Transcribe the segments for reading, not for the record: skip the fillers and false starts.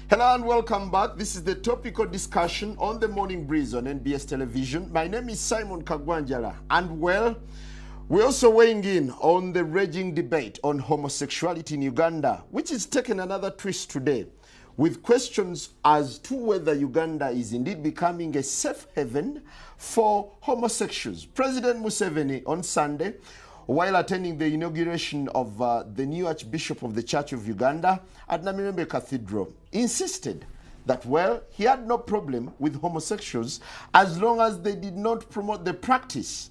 Hello and welcome back. This is the topical discussion on the Morning Breeze on NBS Television. My name is Simon Kagwanjala, and well, we're also weighing in on the raging debate on homosexuality in Uganda, which is taking another twist today, with questions as to whether Uganda is indeed becoming a safe haven for homosexuals. President Museveni on Sunday, while attending the inauguration of the new Archbishop of the Church of Uganda at Namirembe Cathedral, insisted that, well, he had no problem with homosexuals as long as they did not promote the practice.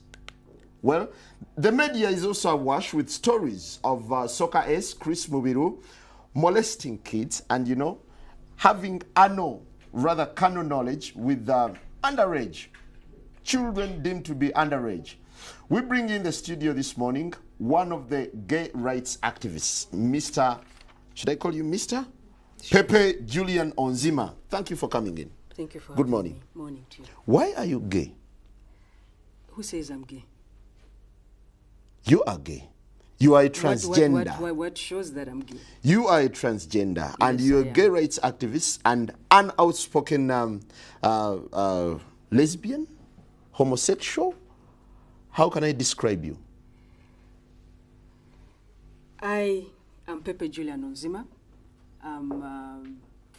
Well, the media is also awash with stories of soccer ace Chris Mubiru molesting kids and, having canon knowledge with underage, children deemed to be underage. We bring in the studio this morning one of the gay rights activists, Mr. Should I call you Mr? Sure. Pepe Julian Onzima. Thank you for coming in. Thank you for Good morning. Me. Morning to you. Why are you gay? Who says I'm gay? You are gay. You are a transgender. What shows that I'm gay? You are a transgender, yes, and you're a gay rights activist and an outspoken lesbian, homosexual. How can I describe you? I am Pepe Julian Onzima. I'm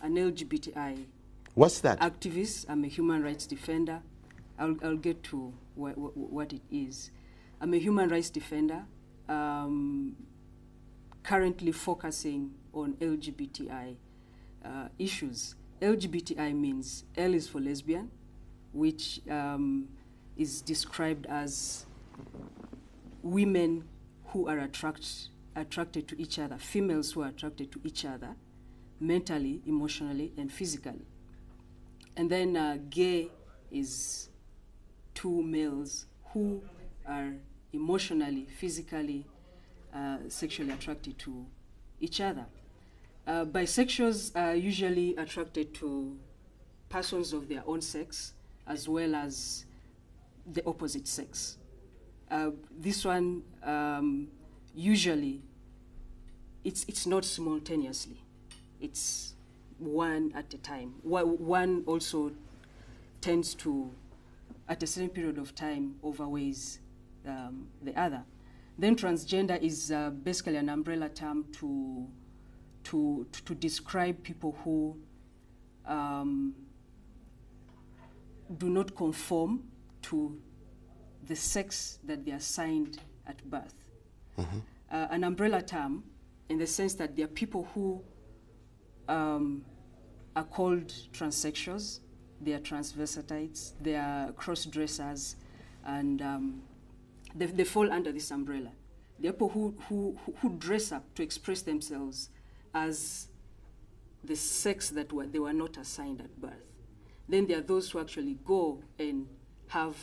an LGBTI What's that? activist. I'm a human rights defender. I'll get to what it is. I'm a human rights defender, currently focusing on LGBTI issues. LGBTI means L is for lesbian, which is described as women who are attracted to each other, females who are attracted to each other, mentally, emotionally, and physically. And then gay is two males who are emotionally, physically, sexually attracted to each other. Bisexuals are usually attracted to persons of their own sex as well as the opposite sex. This one, usually, it's not simultaneously. It's one at a time. One also tends to, at a certain period of time, overweighs the other. Then transgender is basically an umbrella term to describe people who do not conform to the sex that they are assigned at birth. Mm-hmm. An umbrella term in the sense that there are people who are called transsexuals, they are transvestites, they are cross-dressers, and they fall under this umbrella. There are people who dress up to express themselves as the sex that they were not assigned at birth. Then there are those who actually go and have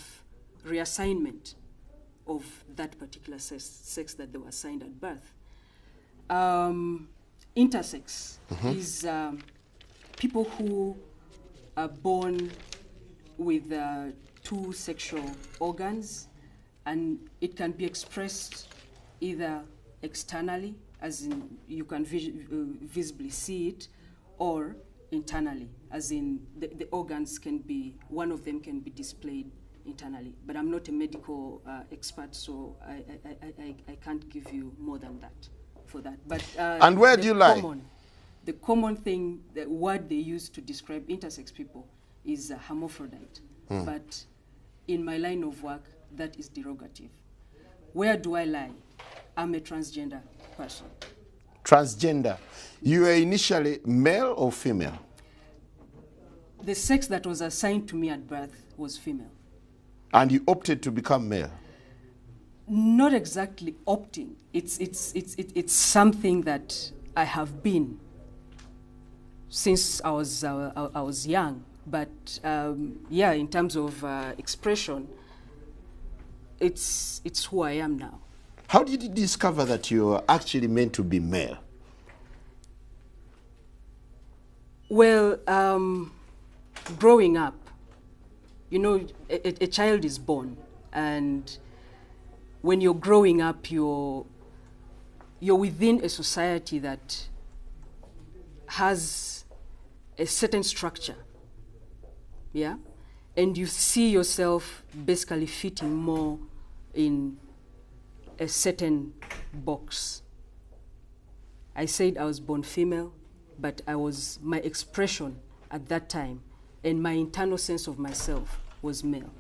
reassignment of that particular sex that they were assigned at birth. Intersex is people who are born with two sexual organs, and it can be expressed either externally, as in you can visibly see it, or internally, as in the organs can be, one of them can be displayed internally. But I'm not a medical expert, so I can't give you more than that for that. But and where do you lie? The common thing, the word they use to describe intersex people is hermaphrodite. But in my line of work, that is derogative. Where do I lie? I'm a transgender person. Transgender. You were initially male or female? The sex that was assigned to me at birth was female. And you opted to become male? Not exactly opting. It's something that I have been since I was young. But yeah, in terms of expression, it's who I am now. How did you discover that you were actually meant to be male? Well, growing up, you know, a child is born, and when you're growing up, you're within a society that has a certain structure, yeah? And you see yourself basically fitting more in a certain box. I said I was born female, but my expression at that time and my internal sense of myself was male.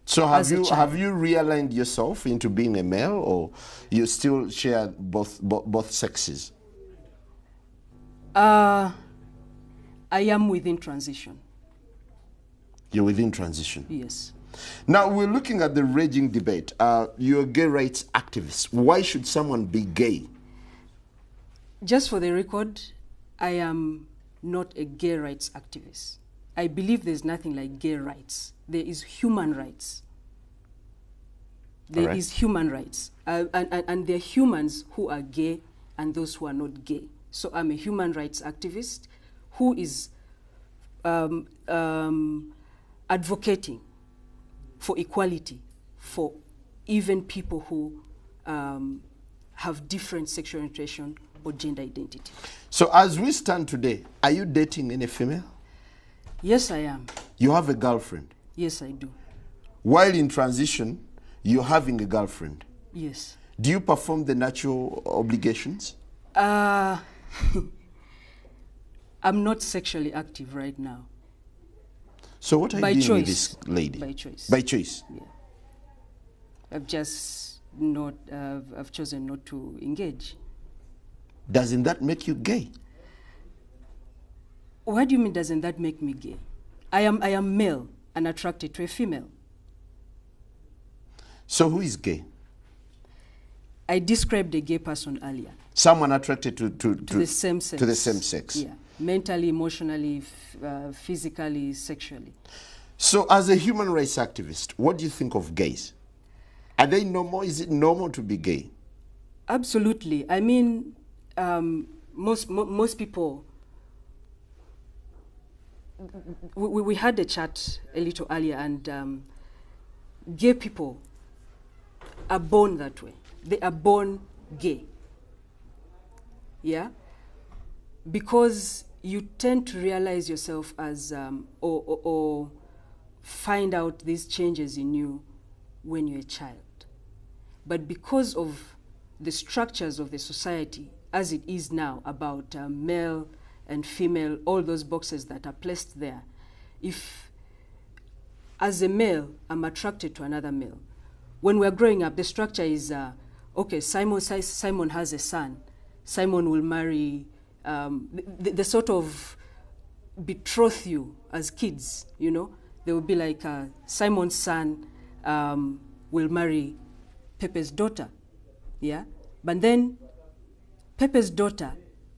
So have you realigned yourself into being a male, or you still share both sexes? I am within transition. You're within transition? Yes. Now, we're looking at the raging debate. You're a gay rights activist. Why should someone be gay? Just for the record, I am not a gay rights activist. I believe there's nothing like gay rights. There is human rights. There is human rights. And there are humans who are gay and those who are not gay. So I'm a human rights activist who is advocating for equality for even people who have different sexual orientation or gender identity. So as we stand today, are you dating any female? Yes, I am. You have a girlfriend? Yes, I do. While in transition, you're having a girlfriend? Yes. Do you perform the natural obligations? I'm not sexually active right now. So what are you doing with this lady? By choice. By choice? Yeah. I've just not, I've chosen not to engage. Doesn't that make you gay? What do you mean, doesn't that make me gay? I am male and attracted to a female. So who is gay? I described a gay person earlier. Someone attracted to the same sex. To the same sex. Yeah, mentally, emotionally, physically, sexually. So as a human rights activist, what do you think of gays? Are they normal? Is it normal to be gay? Absolutely. I mean, most people, we had a chat a little earlier, and gay people are born that way. They are born gay. Yeah? Because you tend to realize yourself as, or find out these changes in you when you're a child. But because of the structures of the society as it is now about male and female, all those boxes that are placed there, if as a male I'm attracted to another male, when we're growing up, the structure is, okay, Simon has a son. Simon will marry, they sort of betroth you as kids, you know? They will be like, Simon's son will marry Pepe's daughter, yeah? But then Pepe's daughter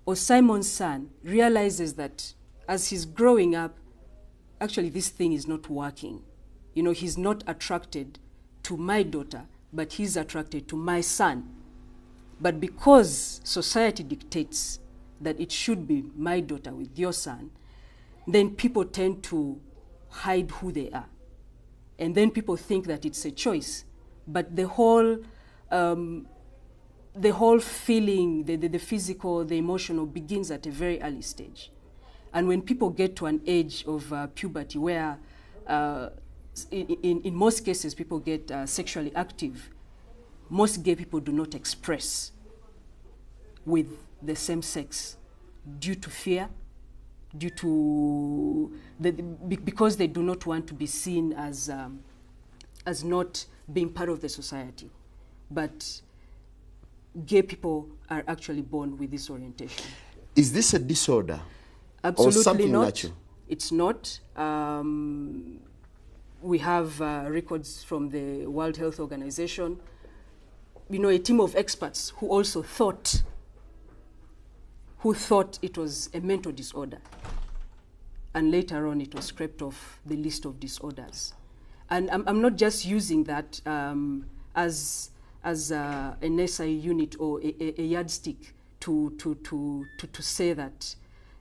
or Simon's son realizes that as he's growing up, actually this thing is not working. You know, he's not attracted to my daughter, but he's attracted to my son. But because society dictates that it should be my daughter with your son, then people tend to hide who they are. And then people think that it's a choice. But the whole feeling, the physical, the emotional begins at a very early stage. And when people get to an age of puberty where in most cases people get sexually active, most gay people do not express with the same sex due to fear, due to because they do not want to be seen as not being part of the society. But gay people are actually born with this orientation. Is this a disorder? Absolutely or something not. Natural? It's not. We have records from the World Health Organization. You know, a team of experts who also thought it was a mental disorder. And later on, it was scraped off the list of disorders. And I'm not just using that as an SI unit or a yardstick to say that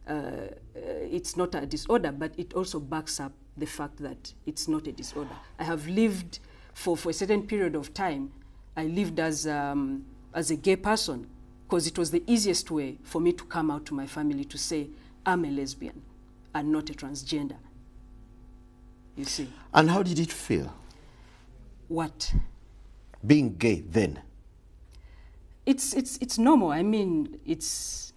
it's not a disorder, but it also backs up the fact that it's not a disorder. I have lived for a certain period of time. I lived as a gay person because it was the easiest way for me to come out to my family to say, I'm a lesbian. and not a transgender. You see. And how did it feel? What? Being gay then? It's normal. I mean, it's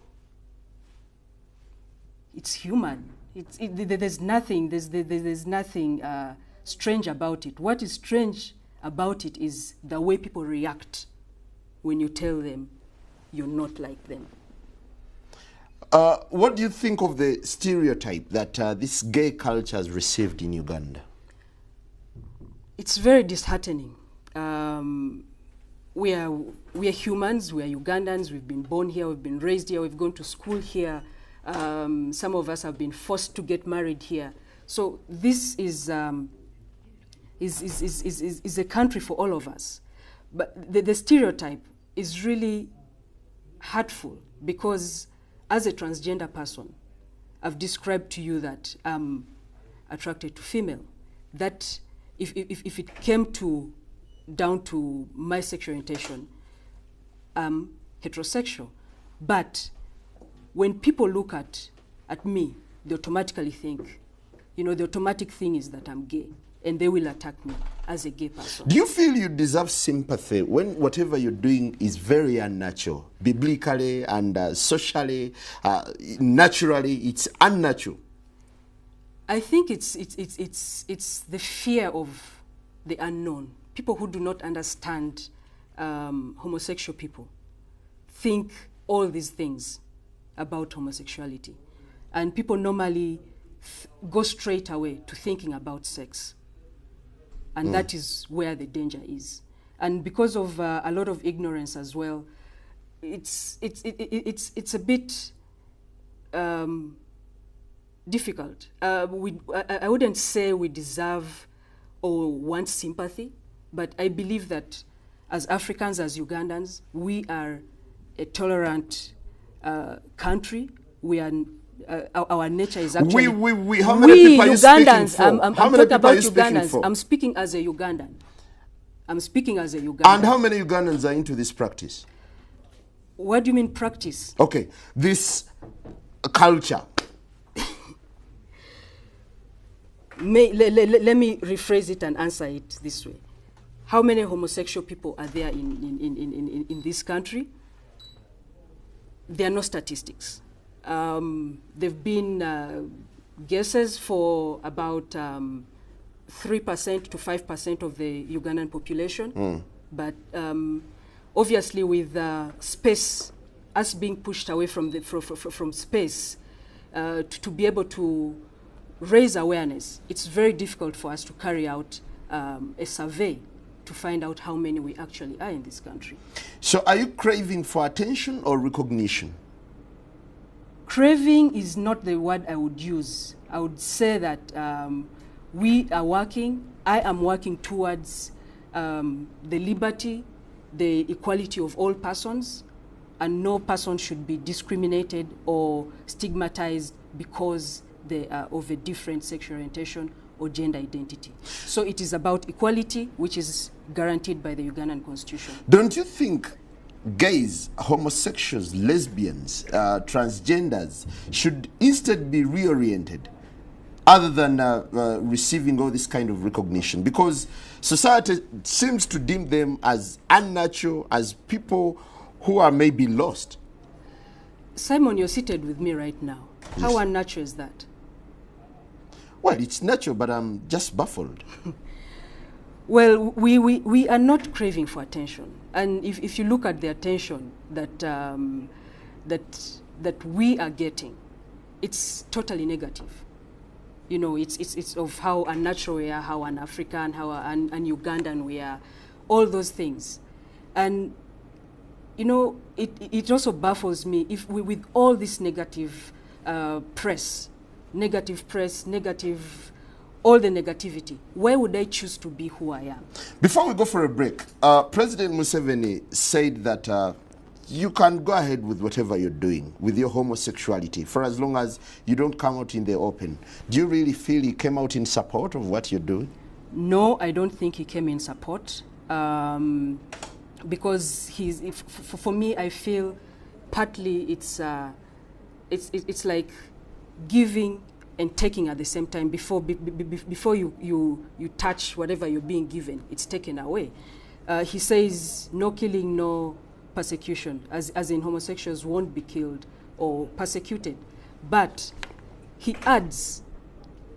human. There's nothing strange about it. What is strange about it is the way people react when you tell them you're not like them. What do you think of the stereotype that this gay culture has received in Uganda? It's very disheartening. We are humans, we are Ugandans, we've been born here, we've been raised here, we've gone to school here. Some of us have been forced to get married here. So this is a country for all of us. But the stereotype is really hurtful because as a transgender person, I've described to you that I'm attracted to female. That if it came down to my sexual orientation, I'm heterosexual. But when people look at me, they automatically think, the automatic thing is that I'm gay, and they will attack me as a gay person. Do you feel you deserve sympathy when whatever you're doing is very unnatural, biblically and socially, naturally, it's unnatural? I think it's the fear of the unknown. People who do not understand homosexual people think all these things about homosexuality. And people normally go straight away to thinking about sex. And that is where the danger is. And because of a lot of ignorance as well, it's a bit difficult. I wouldn't say we deserve or want sympathy, but I believe that as Africans, as Ugandans, we are a tolerant country. We are our nature is actually. How many people are you Ugandans, speaking for? I'm talking about Ugandans. I'm speaking as a Ugandan. And how many Ugandans are into this practice? What do you mean practice? Okay, this culture. Let me rephrase it and answer it this way. How many homosexual people are there in this country? There are no statistics. There have been guesses for about 3% to 5% of the Ugandan population. But obviously with space, us being pushed away from space, to be able to raise awareness, it's very difficult for us to carry out a survey to find out how many we actually are in this country. So are you craving for attention or recognition? Craving is not the word I would use. I would say that we are working, I am working towards the liberty, the equality of all persons, and no person should be discriminated or stigmatized because they are of a different sexual orientation or gender identity. So it is about equality, which is guaranteed by the Ugandan Constitution. Don't you think gays, homosexuals, lesbians, transgenders should instead be reoriented other than receiving all this kind of recognition? Because society seems to deem them as unnatural, as people who are maybe lost. Simon, you're seated with me right now. Yes. How unnatural is that? Well, it's natural, but I'm just baffled. Well, we are not craving for attention. And if you look at the attention that, that we are getting, it's totally negative. You know, it's of how unnatural we are, how un-African, how un-Ugandan we are, all those things. And, you know, it also baffles me if we, with all this negative press, all the negativity, why would I choose to be who I am? Before we go for a break, President Museveni said that you can go ahead with whatever you're doing with your homosexuality for as long as you don't come out in the open. Do you really feel he came out in support of what you're doing? No, I don't think he came in support because for me, I feel partly it's like giving and taking at the same time before you touch whatever you're being given. It's taken away. He says no killing, no persecution, as in homosexuals won't be killed or persecuted. But he adds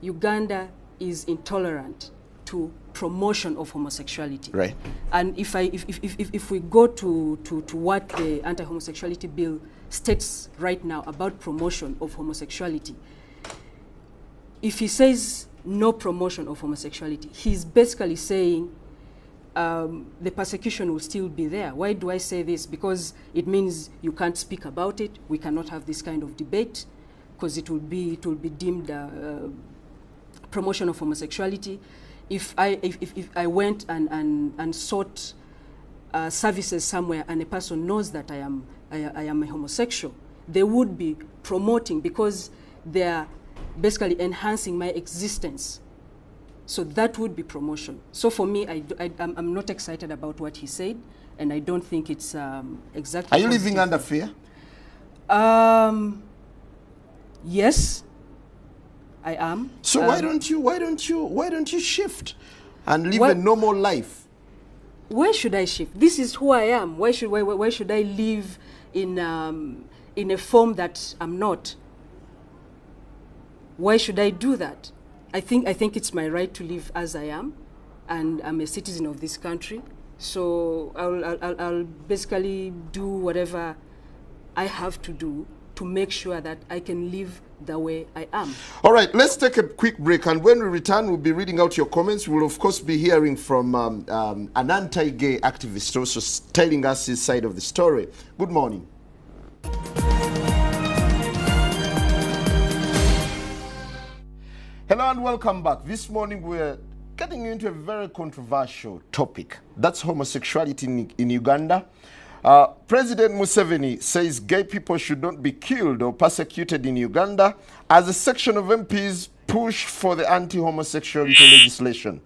Uganda is intolerant to promotion of homosexuality. Right. And if we go to what the anti-homosexuality bill states right now about promotion of homosexuality, if he says no promotion of homosexuality, he's basically saying the persecution will still be there. Why do I say this? Because it means you can't speak about it. We cannot have this kind of debate because it will be deemed promotion of homosexuality. If I went and sought services somewhere and a person knows that I am a homosexual, they would be promoting because they are basically enhancing my existence. So that would be promotion. So for me, I'm not excited about what he said, and I don't think it's exactly. Are you living under fear? Yes, I am. So why don't you shift and live a normal life? Where should I shift? This is who I am. Why should I live in a form that I'm not? Why should I do that? I think it's my right to live as I am, and I'm a citizen of this country. So I'll basically do whatever I have to do to make sure that I can live the way I am. All right, let's take a quick break, and when we return, we'll be reading out your comments. We'll, of course, be hearing from an anti-gay activist also telling us his side of the story. Good morning. Hello and welcome back. This morning we're getting into a very controversial topic. That's homosexuality in Uganda. President Museveni says gay people should not be killed or persecuted in Uganda as a section of MPs push for the anti-homosexuality legislation.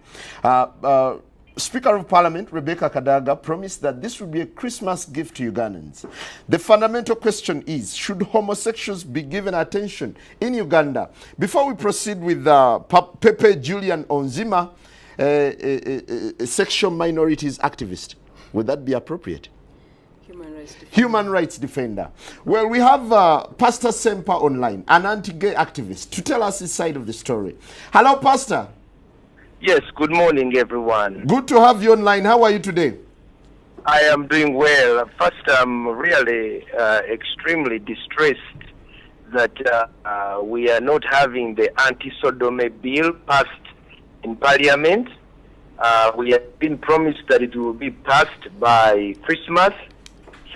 Speaker of Parliament, Rebecca Kadaga, promised that this would be a Christmas gift to Ugandans. The fundamental question is, should homosexuals be given attention in Uganda? Before we proceed with Pepe Julian Onzima, a sexual minorities activist, would that be appropriate? Human rights defender. Well, we have Pastor Sempa online, an anti-gay activist, to tell us his side of the story. Hello, Pastor. Yes, good morning, everyone. Good to have you online. How are you today? I am doing well. First, I'm really extremely distressed that we are not having the anti-sodomy bill passed in Parliament. We have been promised that it will be passed by Christmas.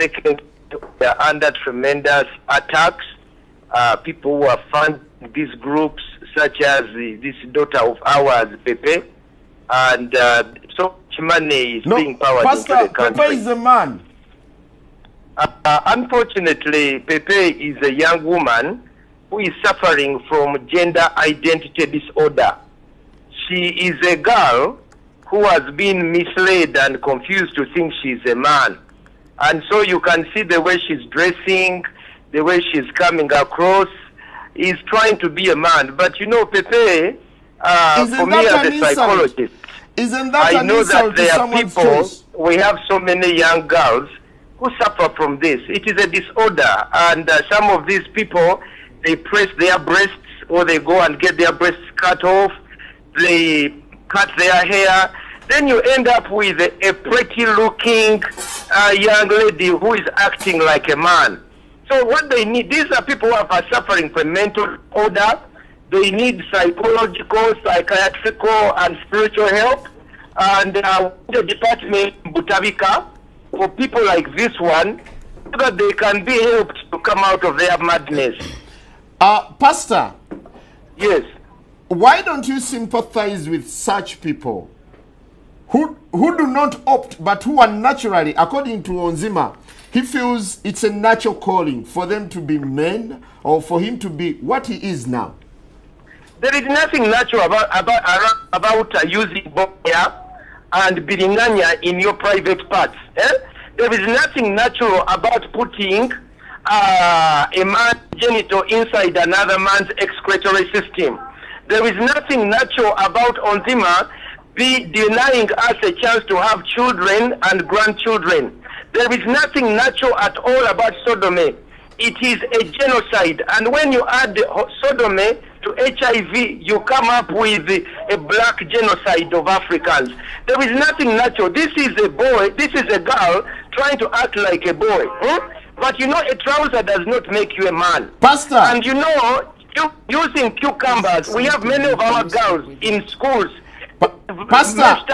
Second, we are under tremendous attacks. People who are funding these groups, such as this daughter of ours, Pepe, and so much money is being powered into the country. Pepe is a man. Unfortunately, Pepe is a young woman who is suffering from gender identity disorder. She is a girl who has been misled and confused to think she's a man. And so you can see the way she's dressing, the way she's coming across, is trying to be a man. But you know, Pepe, for me as a psychologist, I know that there are people, we have so many young girls who suffer from this. It is a disorder, and some of these people, they press their breasts, or they go and get their breasts cut off, they cut their hair. Then you end up with a pretty-looking young lady who is acting like a man. So what they need, these are people who are suffering from mental disorder. They need psychological, psychiatrical, and spiritual help. And the department, Butabika, for people like this one, so that they can be helped to come out of their madness. Pastor. Yes. Why don't you sympathize with such people who do not opt, but who are naturally, according to Onzima, he feels it's a natural calling for them to be men, or for him to be what he is now? There is nothing natural about using boya and biringanya in your private parts. There is nothing natural about putting a man's genital inside another man's excretory system. There is nothing natural about Onzima be denying us a chance to have children and grandchildren. There is nothing natural at all about sodomy. It is a genocide. And when you add sodomy to HIV, you come up with a black genocide of Africans. There is nothing natural. This is a boy, this is a girl trying to act like a boy. But you know, a trouser does not make you a man. Pastor. And you know, using cucumbers, we have many of our girls in schools. Pastor,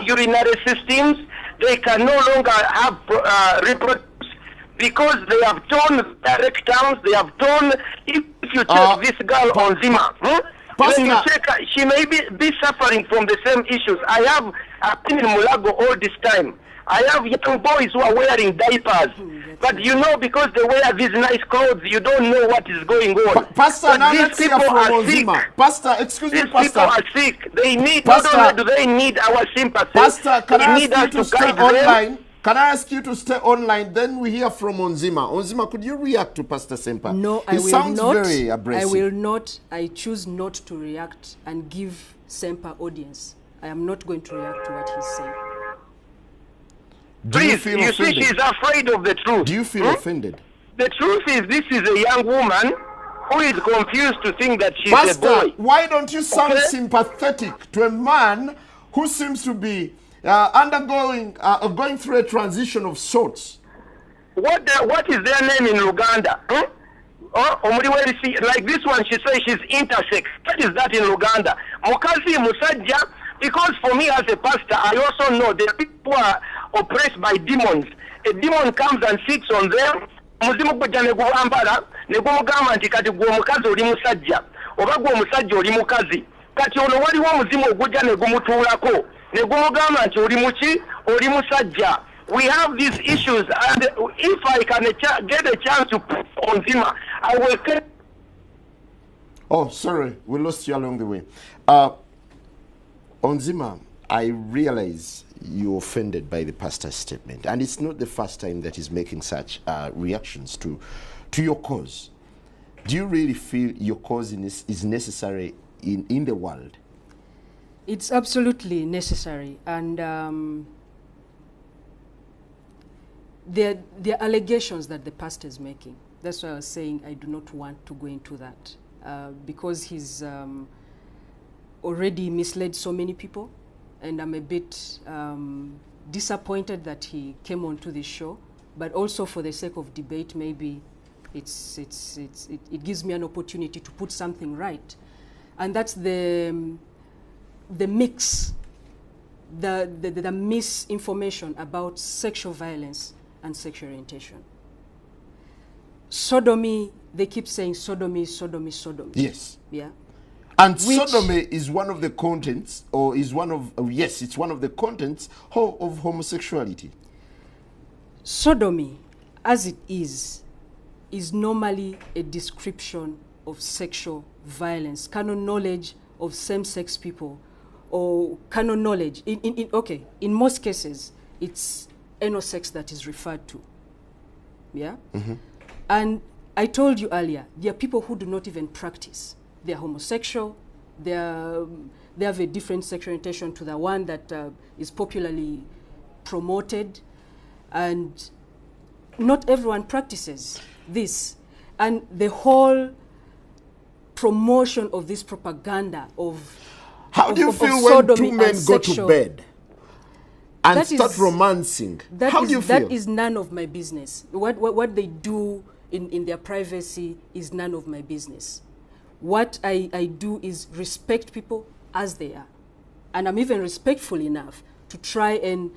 urinary systems, they can no longer have reproduce because they have torn their rectums, they have torn. If you check this girl on Zima, when you check, she may be suffering from the same issues. I've been in Mulago all this time. I have young boys who are wearing diapers. But you know, because they wear these nice clothes, you don't know what is going on. Pastor, now these people are sick. Pastor, excuse me, Pastor. These people are sick. They need, Pastor, not only do they need our sympathy, Pastor, can I need ask you us to to stay guide online? them. Can I ask you to stay online? Then we hear from Onzima. Onzima, could you react to Pastor Semper? No, I He will sounds not. very abrasive. I will not. I choose not to react and give Semper audience. I am not going to react to what he's saying. Do you Please, feel you offended? see, she's afraid of the truth. Do you feel offended? The truth is, this is a young woman who is confused to think that she's Pastor, a boy. why don't you sound Okay? sympathetic to a man who seems to be going through a transition of sorts? What is their name in Uganda? Like this one, she says she's intersex. What is that in Uganda? Mukazi Musajja, because for me as a pastor, I also know that people are oppressed by demons. A demon comes and sits on them. Muzimu kujja ne gubambala ne gumugamba nti kati gwe omukazi oli musajja oba gwe omusajja oli mukazi. Kati ono waliwo omuzimu ogujja ne gumutuulako ne gumugamba nti oli muki oli musajja. We have these issues, and if I can get a chance to put on Zima, I will. Oh, sorry, we lost you along the way. Onzima, I realize you're offended by the pastor's statement, and it's not the first time that he's making such reactions to your cause. Do you really feel your cause is necessary in the world? It's absolutely necessary, and there are allegations that the pastor is making. That's why I was saying I do not want to go into that because he's already misled so many people, and I'm a bit disappointed that he came onto this show. But also for the sake of debate, maybe it gives me an opportunity to put something right, and that's the mix, the misinformation about sexual violence and sexual orientation. Sodomy, they keep saying sodomy, sodomy, sodomy. Yes. Yeah. And sodomy is one of the contents, or is one of, yes, it's one of the contents of homosexuality. Sodomy, as it is normally a description of sexual violence, canon knowledge of same-sex people, or canon knowledge. In most cases, it's anal sex that is referred to. Yeah? Mm-hmm. And I told you earlier, there are people who do not even practice. They're homosexual, they have a different sexual orientation to the one that is popularly promoted, and not everyone practices this. And the whole promotion of this propaganda of How do you feel when two men go to bed and start romancing? How do you feel? That is none of my business. What they do in their privacy is none of my business. What I do is respect people as they are. And I'm even respectful enough to try and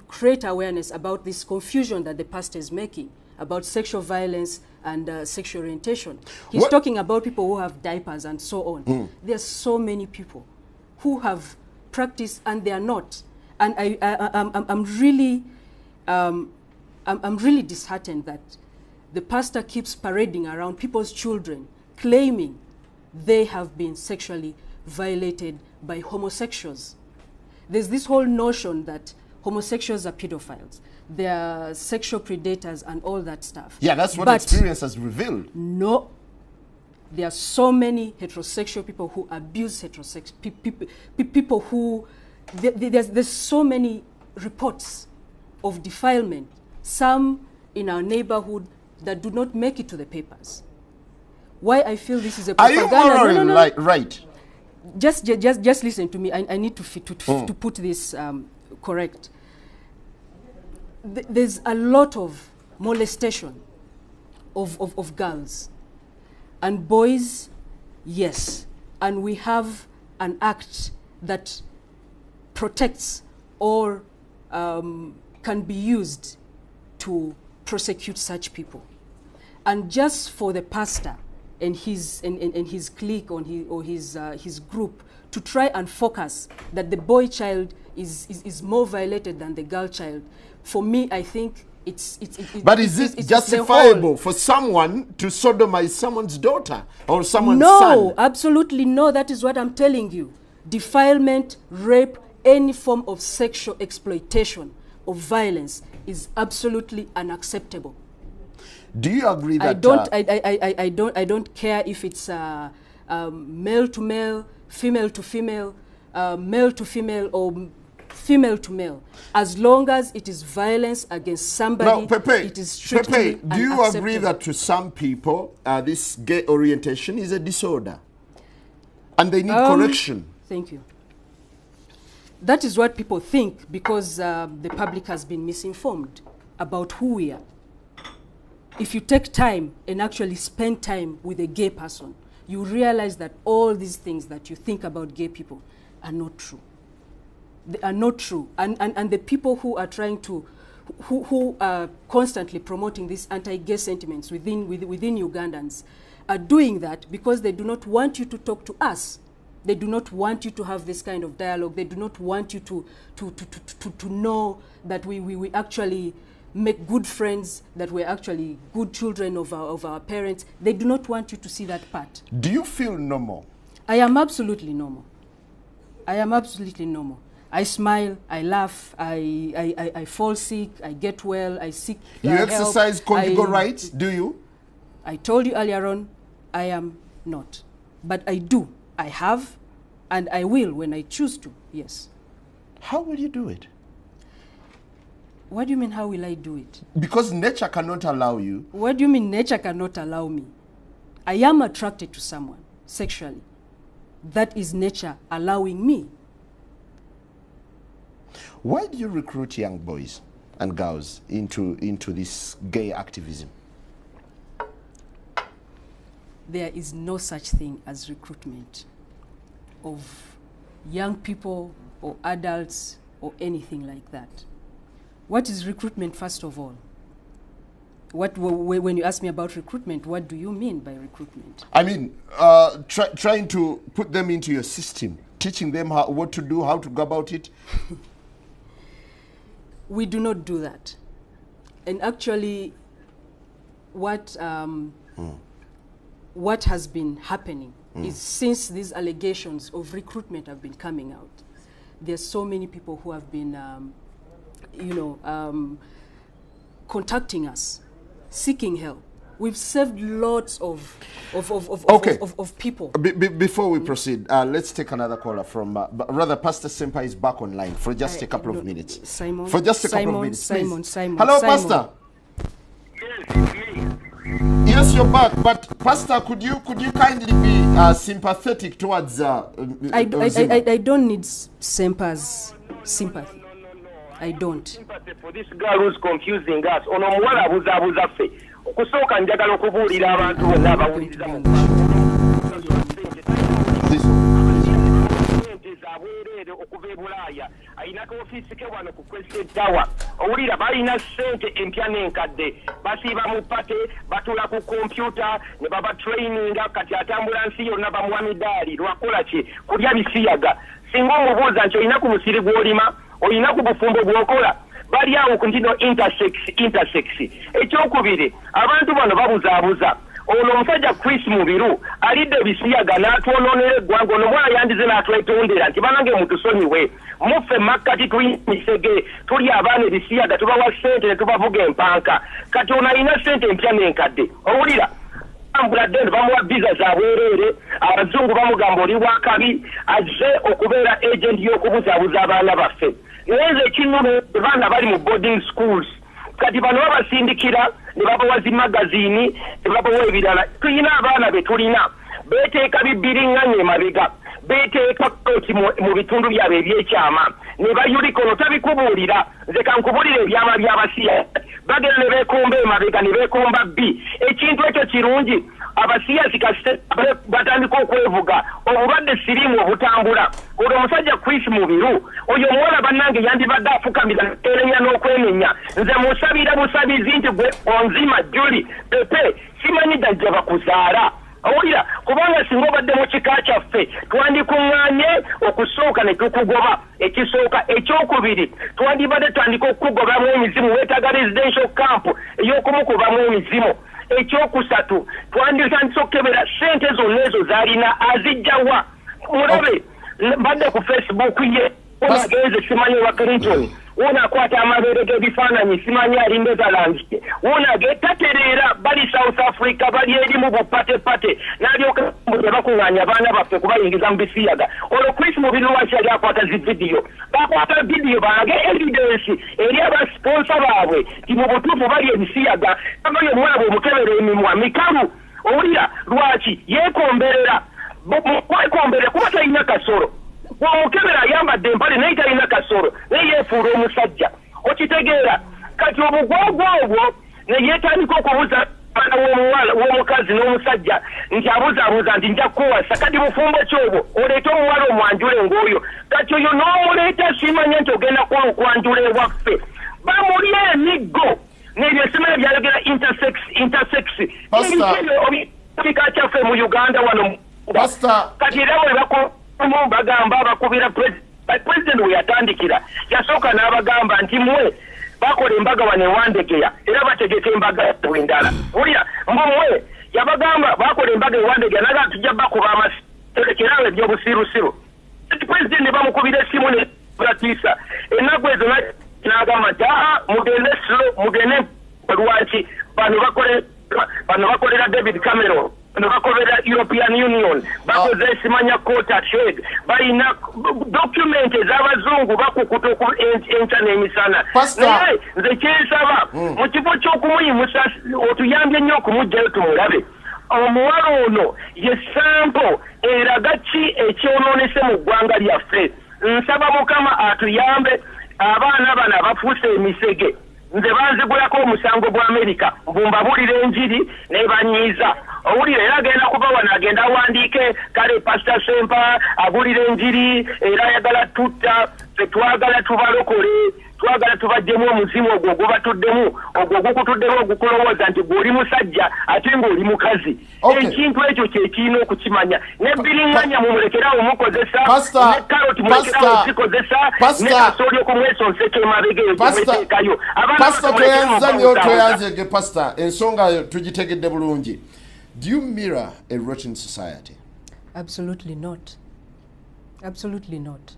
create awareness about this confusion that the pastor is making about sexual violence and sexual orientation. He's talking about people who have diapers and so on. There are so many people who have practiced and they are not. And I'm really disheartened that the pastor keeps parading around people's children, claiming they have been sexually violated by homosexuals. There's this whole notion that homosexuals are pedophiles. They are sexual predators and all that stuff. Yeah, that's what But experience has revealed. no, there are so many heterosexual people who abuse heterosexual people who there's so many reports of defilement, some in our neighborhood that do not make it to the papers. Why I feel this is a propaganda? Are you morally right? Just listen to me. I need to put this correct. There's a lot of molestation of girls and boys, yes, and we have an act that protects or can be used to prosecute such people. And just for the pastor and his clique or his group to try and focus that the boy child is more violated than the girl child, for me, I think But is it justifiable for someone to sodomize someone's daughter or someone's son? No, absolutely no. That is what I'm telling you. Defilement, rape, any form of sexual exploitation or violence is absolutely unacceptable. Do you agree that I don't care if it's male to male, female to female, male to female, or female to male, as long as it is violence against somebody? Now, Pepe, it is strictly do you agree that to some people this gay orientation is a disorder and they need correction? Thank you. That is what people think because the public has been misinformed about who we are. If you take time and actually spend time with a gay person, you realize that all these things that you think about gay people are not true. They are not true. And the people who are trying to, who are constantly promoting these anti-gay sentiments within Ugandans are doing that because they do not want you to talk to us. They do not want you to have this kind of dialogue. They do not want you to know that we actually make good friends, that we're actually good children of our parents. They do not want you to see that part. Do you feel normal? I am absolutely normal. I am absolutely normal. I smile, I laugh, I fall sick, I get well, I seek You help. exercise conjugal rights, do you? I told you earlier on, I am not. But I do. I have, and I will when I choose to, yes. How will you do it? What do you mean, how will I do it? Because nature cannot allow you. What do you mean nature cannot allow me? I am attracted to someone sexually. That is nature allowing me. Why do you recruit young boys and girls into this gay activism? There is no such thing as recruitment of young people or adults or anything like that. What is recruitment, first of all? When you ask me about recruitment, what do you mean by recruitment? I mean, trying to put them into your system, teaching them what to do, how to go about it. We do not do that. And actually, what has been happening is since these allegations of recruitment have been coming out, there's so many people who have been, contacting us, seeking help. We've saved lots of people. Before we proceed, let's take another caller from, rather, Pastor Sempa is back online for just a couple of minutes. Simon. For just a couple of minutes, please. Simon. Hello, Simon. Pastor. Yes, you're back. But Pastor, could you kindly be sympathetic towards? I don't need Sempa's sympathy. I don't. Sympathy for this girl who's confusing us. Ono muwala abuzabuza ffe. Okusooka njagala okubuulira abantu bonna abawuliriza mu zabwereere okuva e Bulaaya ayinako ofiisi ke wano ku Crested Tower. Owulira balina ssente empya n'enkadde basiiba mu pate batula ku kompyuta ne baba traininga kati atambula nsi yonna bamuwa midaali lwakola ki kulya bisiyaga. Singa omubuuza nti olina ku musiri gw'olima olina ku bufumbo bw'okola bali awo ku ntino intersex. Ekyokubiri abantu bano babuzaabuza ono omusajja Chris Mubiru alidde bisiyaga n'atwononera eggwanga ono mwana yandize n'atwetondera nti banange mutusonyiwe muffe makkati tuli misege tuli abaana ebisiyaga tubawa ssente ne tubavuga empanka kati ono alina ssente empya n'enkadde owulira ambuladen bamuwa visa za bwereere abazungu bamugamba oli wakabi azze okubeera agent y'okubuzaabuza abaana baffe naye nze kinunu baana bali mu boarding schools kati bano babasindikira ne babawa zimagaziini ne babawa ebirala tulina abaana be tulina beeteeka bibbiringanya emabega beeteeka kooti mu bitundu byabwe ebyekyama ne bayulika ono tabikubuulira nze kankubuulira ebyama by'abasiya bagenda ne beekomba emabega ne beekomba bbi ekintu ekyo kirungi abasiyazi kasite batandika okwevuga obulwadde siriimu obutambula olwo omusajja Chris Mubiru oyo omuwala bannange yandibadde afukamira erenya n'okwenenya nze musabira busabizi nti gwe onzima Juli Pepe simanyi dajja bakuzaala owulira kubanga singa obadde mu kika kyaffe twandikuŋŋaanye okusooka ne tukugoba ekisooka ekyokubiri twandibadde tandika okukugobamu emizimu weetaaga residential camp ey'okumukubamu emizimu ekyokusatu twanditandise okukebera ssente zonna ezo zaalina azijjawa mulabe mbadde ku Facebook ye onagenze simanyi wa Clinton wonakwata amabeere g'ebifaananyi simanyi ali Netherlands wonage tatereera bali South Africa bali eri mu bupatepate n'alyoka bakuŋŋaanya abaana baffe kubayingiza mu bisiyaga olwo Chris Mubiru lwaki yali akwata zividiyo bakwata vidiyo balage evidence eri abasponsa baabwe ti mu butuufu bali ebisiyaga abayo omwana bw'omukebera emimwa mikalu owulira lwaki yeekomberera mwekombere kuba talina kasoro omukebera ayambadde empale naye talina kasoro naye yeefuula omusajja okitegeera kati obugwagwa obwo ne yeetandika okubuza abaana w'omukazi n'omusajja nti abuzaabuza nti nja kukuwasa kati bufumbo ki obwo oleete omuwala omwanjule ng'oyo kati oyo n'omuleeta simanya nti ogenda kuwa okwanjula ewaffe bamuli emiggo n'ebyo simanya byayogera intersex ebika kyaffe mu Uganda wano kati era bwe bagamba bakubira president we yatandikira yasooka n'abagamba nti mwe bakola embaga wano ewandegeya era bategeka embaga endala wulira mwe yabagamba bakola embaga ewandegeya naga tujja bakuba amasekerawe ebyobusirusiru president ne bamukubira essimu ne batiisa ennaku ezo n'agamba nti mugende slow mugende lwaki bano bakolera David Cameron bano bakolera European Union bakoze simanya kota trade balina document ez'abazungu bakukuta enkya n'emisana naye nze kyensaba mu kifo ky'okumuyimusa otuyambye nnyo okumugjayo tumulabe omuwala ono ye sampo eraga ki ekyonoonese mu ggwanga lyaffe nsaba Mukama atuyambe abaana bano abafuuse emisege nze banzigulako omusango gwa Amerika mbumbabuulira enjiri nebanyiiza owulira era agenda kuba wano agenda awandiike kale Pastor Sempa abulira enjiri era ayagala tutta tetwagala tubalokole twagala tubajjemu omuzimu ogwo gubatuddemu ogwo gukutuddemu ogukulowooza nti gw'oli musajja ate ng'oli mukazi ekintu ekyo kyekirina okukimanya nebbiringanya mumulekerawo mukozesa ne karoti mulekerawo zikozesa ne kasooli okumwesonseka emabega eyo gyemweteekayo toyanzege pastor ensonga tugitegedde bulungi. Do you mirror a rotten society? Absolutely not. Absolutely not.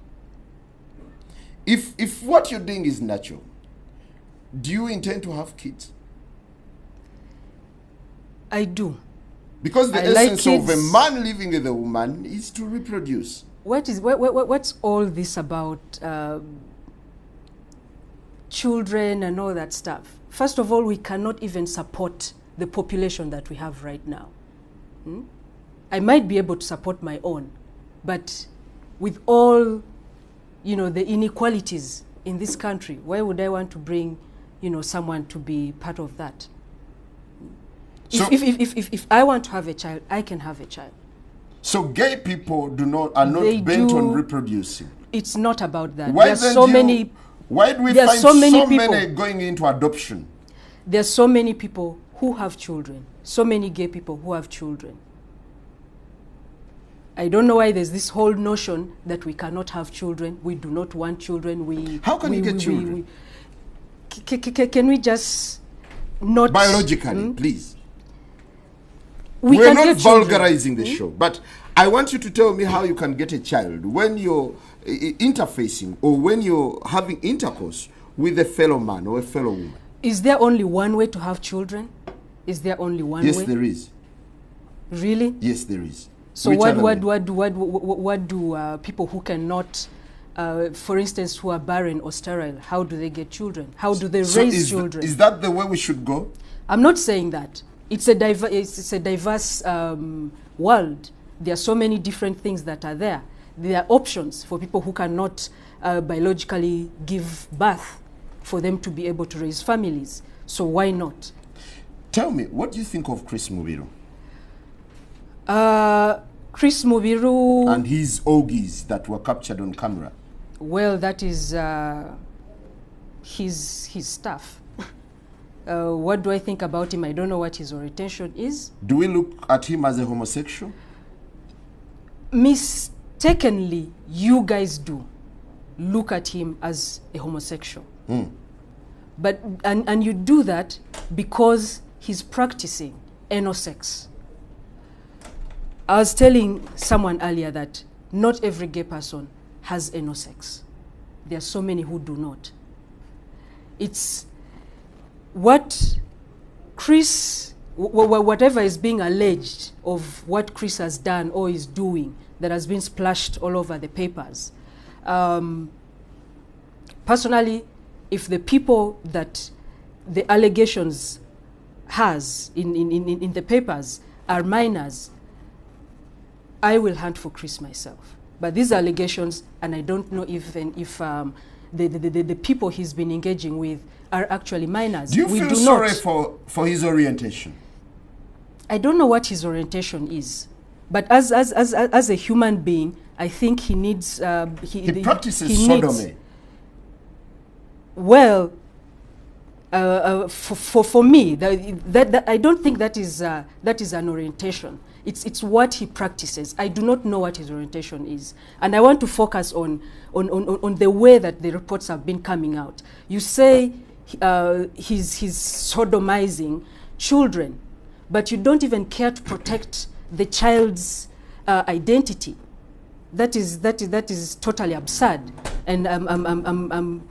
If what you're doing is natural, do you intend to have kids? I do. Because the essence of a man living with a woman is to reproduce. What's all this about children and all that stuff? First of all, we cannot even support the population that we have right now. I might be able to support my own, but with all, the inequalities in this country, why would I want to bring, someone to be part of that? So if I want to have a child, I can have a child. So gay people are not bent on reproducing. It's not about that. Why do we find so many going into adoption? There's so many people who have children, so many gay people who have children. I don't know why there's this whole notion that we cannot have children, we do not want children. How can you get children? Can we just not... Biologically, please. We're can not get children. vulgarizing the show, but I want you to tell me how you can get a child when you're interfacing or when you're having intercourse with a fellow man or a fellow woman. Is there only one way to have children? Is there only one way? Yes, there is. Really? Yes, there is. So Which other way? what do people who cannot, for instance, who are barren or sterile, how do they get children? How do they So raise children? Is that the way we should go? I'm not saying that. It's a diverse world. There are so many different things that are there. There are options for people who cannot biologically give birth for them to be able to raise families. So why not? Tell me, what do you think of Chris Mubiru? Chris Mubiru... And his orgies that were captured on camera. Well, that is his stuff. What do I think about him? I don't know what his orientation is. Do we look at him as a homosexual? Mistakenly, you guys do look at him as a homosexual. But and you do that because he's practicing anal sex. I was telling someone earlier that not every gay person has anal sex. There are so many who do not. It's what Chris, whatever is being alleged of what Chris has done or is doing that has been splashed all over the papers. Personally, if the people that the allegations has in the papers are minors, I will hunt for Chris myself. But these allegations, and I don't know even if the people he's been engaging with are actually minors. Do you feel sorry for his orientation? I don't know what his orientation is, but as a human being, I think he needs. He practices sodomy. Well, for me, that I don't think that is an orientation. It's what he practices. I do not know what his orientation is, and I want to focus on the way that the reports have been coming out. You say he's sodomizing children, but you don't even care to protect the child's identity. That is totally absurd, and I'm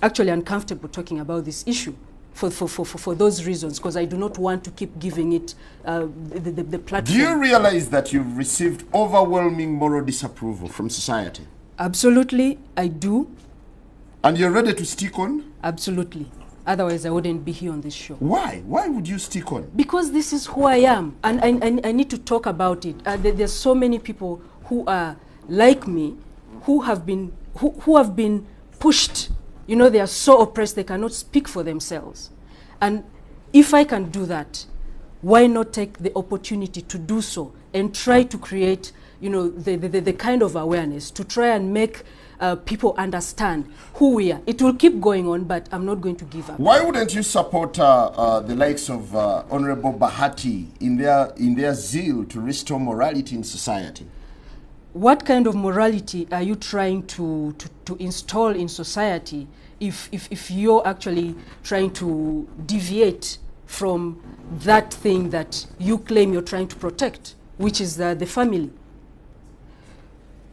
actually uncomfortable talking about this issue for those reasons, because I do not want to keep giving it the platform. Do you realize that you've received overwhelming moral disapproval from society? Absolutely, I do. And you're ready to stick on? Absolutely. Otherwise, I wouldn't be here on this show. Why? Why would you stick on? Because this is who I am, and I need to talk about it. There's so many people who are like me, who have been pushed. You know, they are so oppressed they cannot speak for themselves. And if I can do that, why not take the opportunity to do so and try to create, you know, the kind of awareness to try and make people understand who we are. It will keep going on, but I'm not going to give up. Why wouldn't you support the likes of Honorable Bahati in their zeal to restore morality in society? What kind of morality are you trying to install in society if you're actually trying to deviate from that thing that you claim you're trying to protect, which is the family?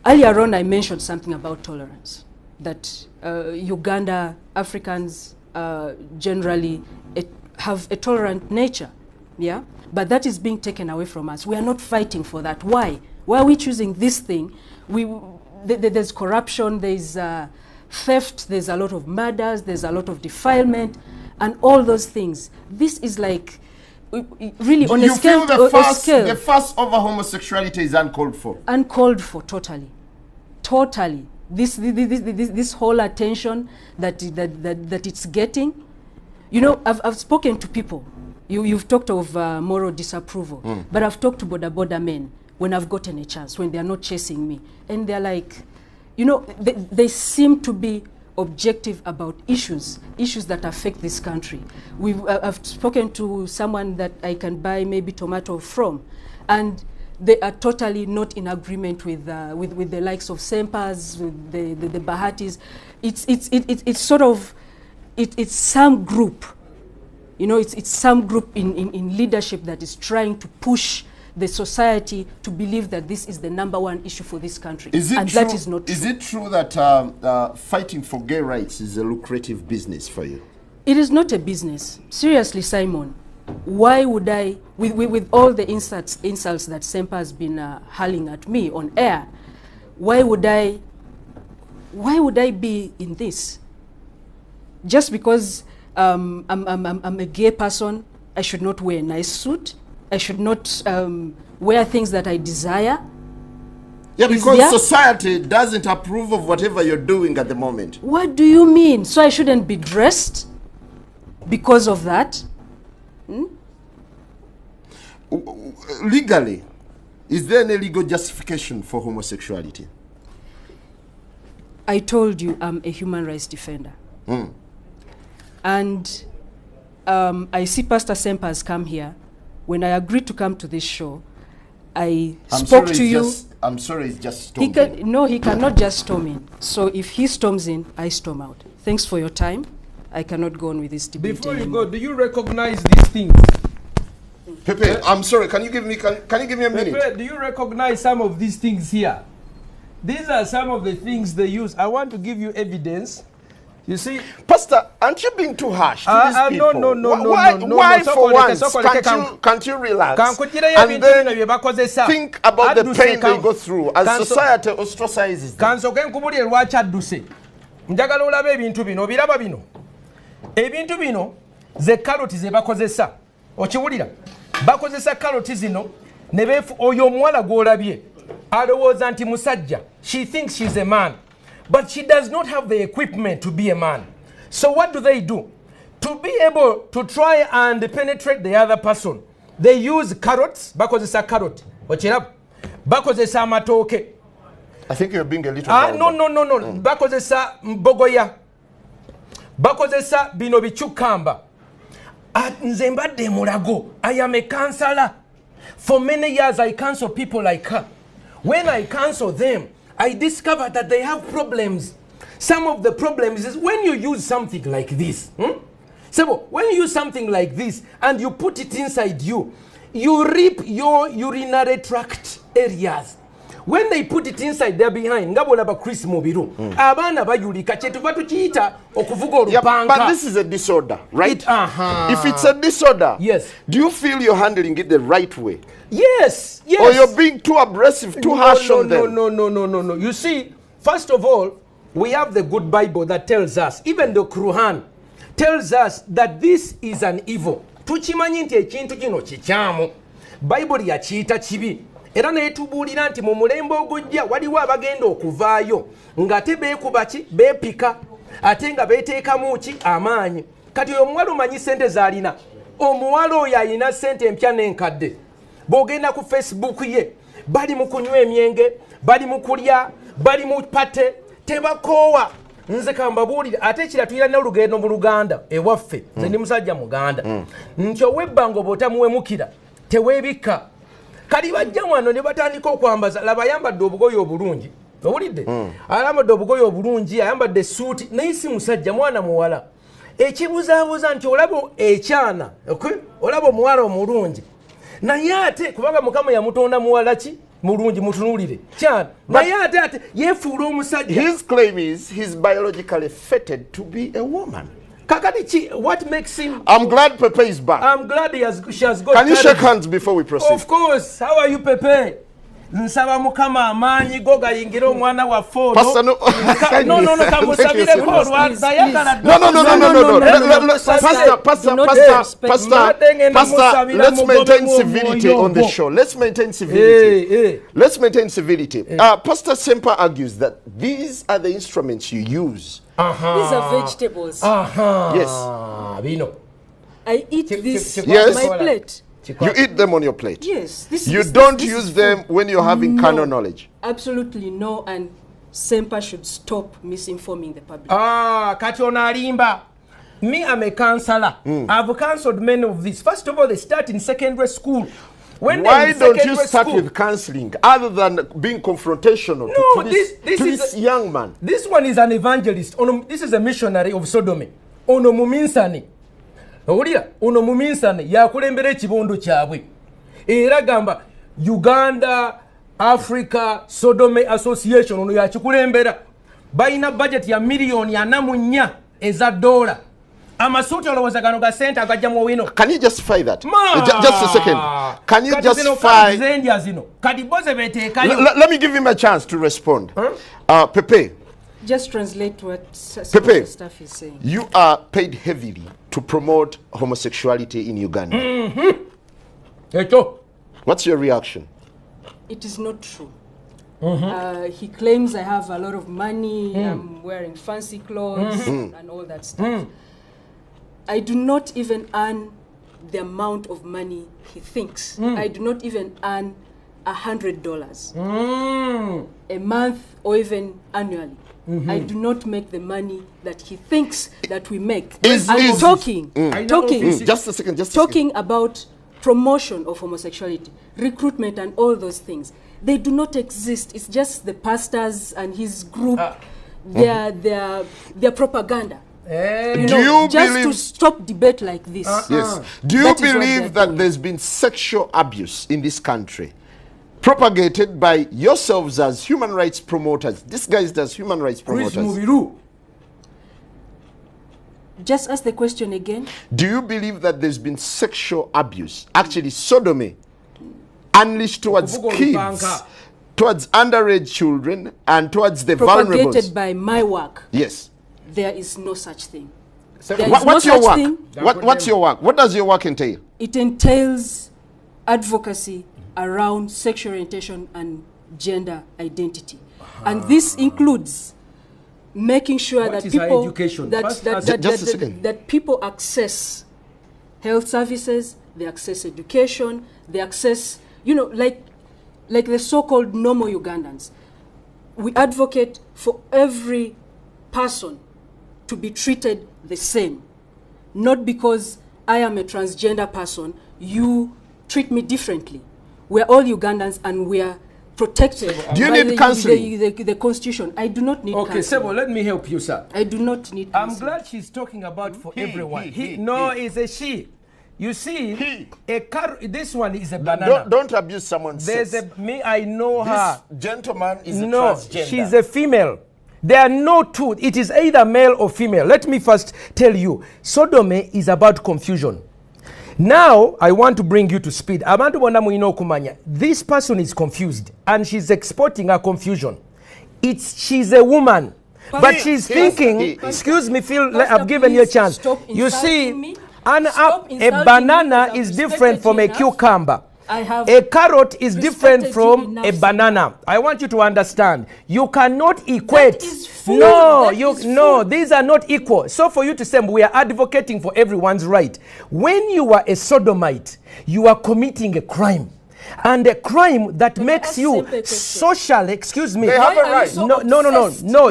Earlier on, I mentioned something about tolerance, that Uganda, Africans generally have a tolerant nature, yeah? But that is being taken away from us. We are not fighting for that. Why? Why are we choosing this thing? There's corruption, there's theft, there's a lot of murders, there's a lot of defilement, and all those things. This is like, really on a scale. You feel the fuss over homosexuality is uncalled for? Uncalled for, totally. Totally. This whole attention that it's getting. You know, I've spoken to people. You've talked of moral disapproval, but I've talked to border men when I've gotten a chance, when they're not chasing me. And they're like, you know, they seem to be objective about issues that affect this country. I've spoken to someone that I can buy maybe tomato from, and they are totally not in agreement with the likes of Sempas, with the Bahatis. It's sort of, it's some group, you know, it's some group in leadership that is trying to push the society to believe that this is the #1 issue for this country. And true, that is not true. Is it true that fighting for gay rights is a lucrative business for you? It is not a business. Seriously, Simon, why would I, with all the insults that Semper has been hurling at me on air, why would I be in this? Just because I'm a gay person, I should not wear a nice suit. I should not wear things that I desire. Yeah, because society doesn't approve of whatever you're doing at the moment. What do you mean? So I shouldn't be dressed because of that? Legally, is there any legal justification for homosexuality? I told you I'm a human rights defender. And I see Pastor Semper has come here. When I agreed to come to this show, I spoke to you. I'm sorry, it's just storming. No, he cannot just storm in. So if he storms in, I storm out. Thanks for your time. I cannot go on with this debate Before anymore. you go, do you recognize these things? Pepe, I'm sorry, can you give me a minute? Pepe, do you recognize some of these things here? These are some of the things they use. I want to give you evidence. You see, Pastor, aren't you being too harsh to these people? Why for once can't you relax and then think about the pain they go through as society ostracizes them? Njagala olabe ebintu bino biraba bino ebintu bino ze karoti ze bakozesa okiwulira bakozesa karoti zino ne befu oyo omuwala gwolabye alowooza nti musajja she thinks she's a man but she does not have the equipment to be a man. So what do? To be able to try and penetrate the other person, they use carrots bakozesa carrot okiraba bakozesa amatooke. I think you're being a little no. Bakozesa mbogoya. Bakozesa bino bichukamba. Nze mbadde mulago. I am a counselor. For many years I counsel people like her. When I counsel them, I discover that they have problems. Some of the problems is when you use something like this. So when you use something like this and you put it inside you, you rip your urinary tract areas. When they put it inside there behind, ngabolaba Chris Mubiru. Abana bayulika chetuva tukiita okuvuga olupanga. But this is a disorder, right? If it's a disorder, yes. Do you feel you're handling it the right way? Yes. Or you're being too aggressive, too harsh on them? No. You see, first of all, we have the good Bible that tells us, even the Quran tells us that this is an evil. Tuchimanyi nti ekintu kino kikyamu. Bible yakiyita kibi. Era netubuulira nti mu mulembe ogujja waliwo abagenda okuvaayo ng'ate beekubaki beepika ate nga beeteekamu ki amaanyi. Kati oyo omuwala omanyi ssente z'alina. Omuwala oyo alina ssente empya n'enkadde. Bw'ogenda ku Facebook ye bali mu kunywa emyenge, bali mu kulya, bali mu pate, tebakoowa. Nze kambabuulire ate ekira tuyira n'olugendo mu Luganda ewaffe nze ndi musajja Muganda nti ow'ebbango bw'otamuwemukira teweebikka. Kali bajja wano ne batandika okwambaza laba ayambadde obugoye obulungi owulidde ayambadde obugoye obulungi ayambadde suuti naye si musajja mwana muwala ekibuzaabuza nti olaba ekyana olaba omuwala omulungi naye ate kubanga Mukama yamutonda muwala ki mulungi mutunuulire kyana naye ate yeefuula omusajja. His claim is he's biologically fated to be a woman. What makes him? I'm glad Pepe is back. I'm glad she has got. Can you shake hands before we proceed? Of course. How are you, Pepe? Nsaba Mukama amaanyi go gayingira omwana wa fono. Pastor, no. Kamusabire ko lwaza yakala. No. Pastor, let's maintain civility on the show. Let's maintain civility. Let's maintain civility. Pastor Semper argues that these are the instruments you use. These are vegetables. Yes. Vino. I eat this on my plate. You eat them on your plate? Yes. You don't use them when you're having carnal knowledge? Absolutely no, and Semper should stop misinforming the public. Kati onalimba. Me, I'm a counselor. I've counseled many of these. First of all, they start in secondary school. Why don't you start with counseling other than being confrontational to this young man? This one is an evangelist. This is a missionary of Sodomy. Ono muminsani. Owulira ono muminsani yakulembera ekibondo kyabwe. Era gamba Uganda Africa Sodomy Association ono yakikulembera balina budget ya miliyoni 44 eza dola. Amasuuti olowooza gano ga sente agajja mu wino. Can you justify that? Just a second. Can you justify? Let me give him a chance to respond. Pepe. Just translate what Pepe, the staff is saying. You are paid heavily to promote homosexuality in Uganda. What's your reaction? It is not true. He claims I have a lot of money, I'm wearing fancy clothes and all that stuff. I do not even earn the amount of money he thinks. I do not even earn $100 a month or even annually. I do not make the money that he thinks that we make. I'm talking just a second, talking about promotion of homosexuality, recruitment and all those things. They do not exist. It's just the pastors and his group, their propaganda. Just to stop debate like this. Yes. Do you believe that there's been sexual abuse in this country propagated by yourselves as human rights promoters? This guy is as human rights promoters. Just ask the question again. Do you believe that there's been sexual abuse, actually sodomy, unleashed towards kids, towards underage children, and towards the vulnerable? Propagated by my work. Yes. There is no such thing. What's your work? What's your work? What does your work entail? It entails advocacy around sexual orientation and gender identity. And this includes making sure that people that people access health services, they access education, they access, like the so-called normal Ugandans. We advocate for every person to be treated the same. Not because I am a transgender person, you treat me differently. We're all Ugandans and we are protected by the Constitution. I do not need counseling. Okay, Sebo, let me help you, sir. I do not need counseling. I'm glad she's talking about for everyone. It's a she. You see, this one is a banana. Don't abuse someone's sex. I know her. This gentleman is a transgender. She's a female. There are no two. It is either male or female. Let me first tell you, sodomy is about confusion. Now, I want to bring you to speed. This person is confused and she's exporting her confusion. She's a woman, but she's thinking, excuse me, Phil, I've given you a chance. You see, a banana is different from a cucumber. A carrot is different from a banana. I want you to understand. You cannot equate. These are not equal. So for you to say we are advocating for everyone's right. When you are a sodomite, you are committing a crime. And a crime that makes you social, excuse me. They have a right. No.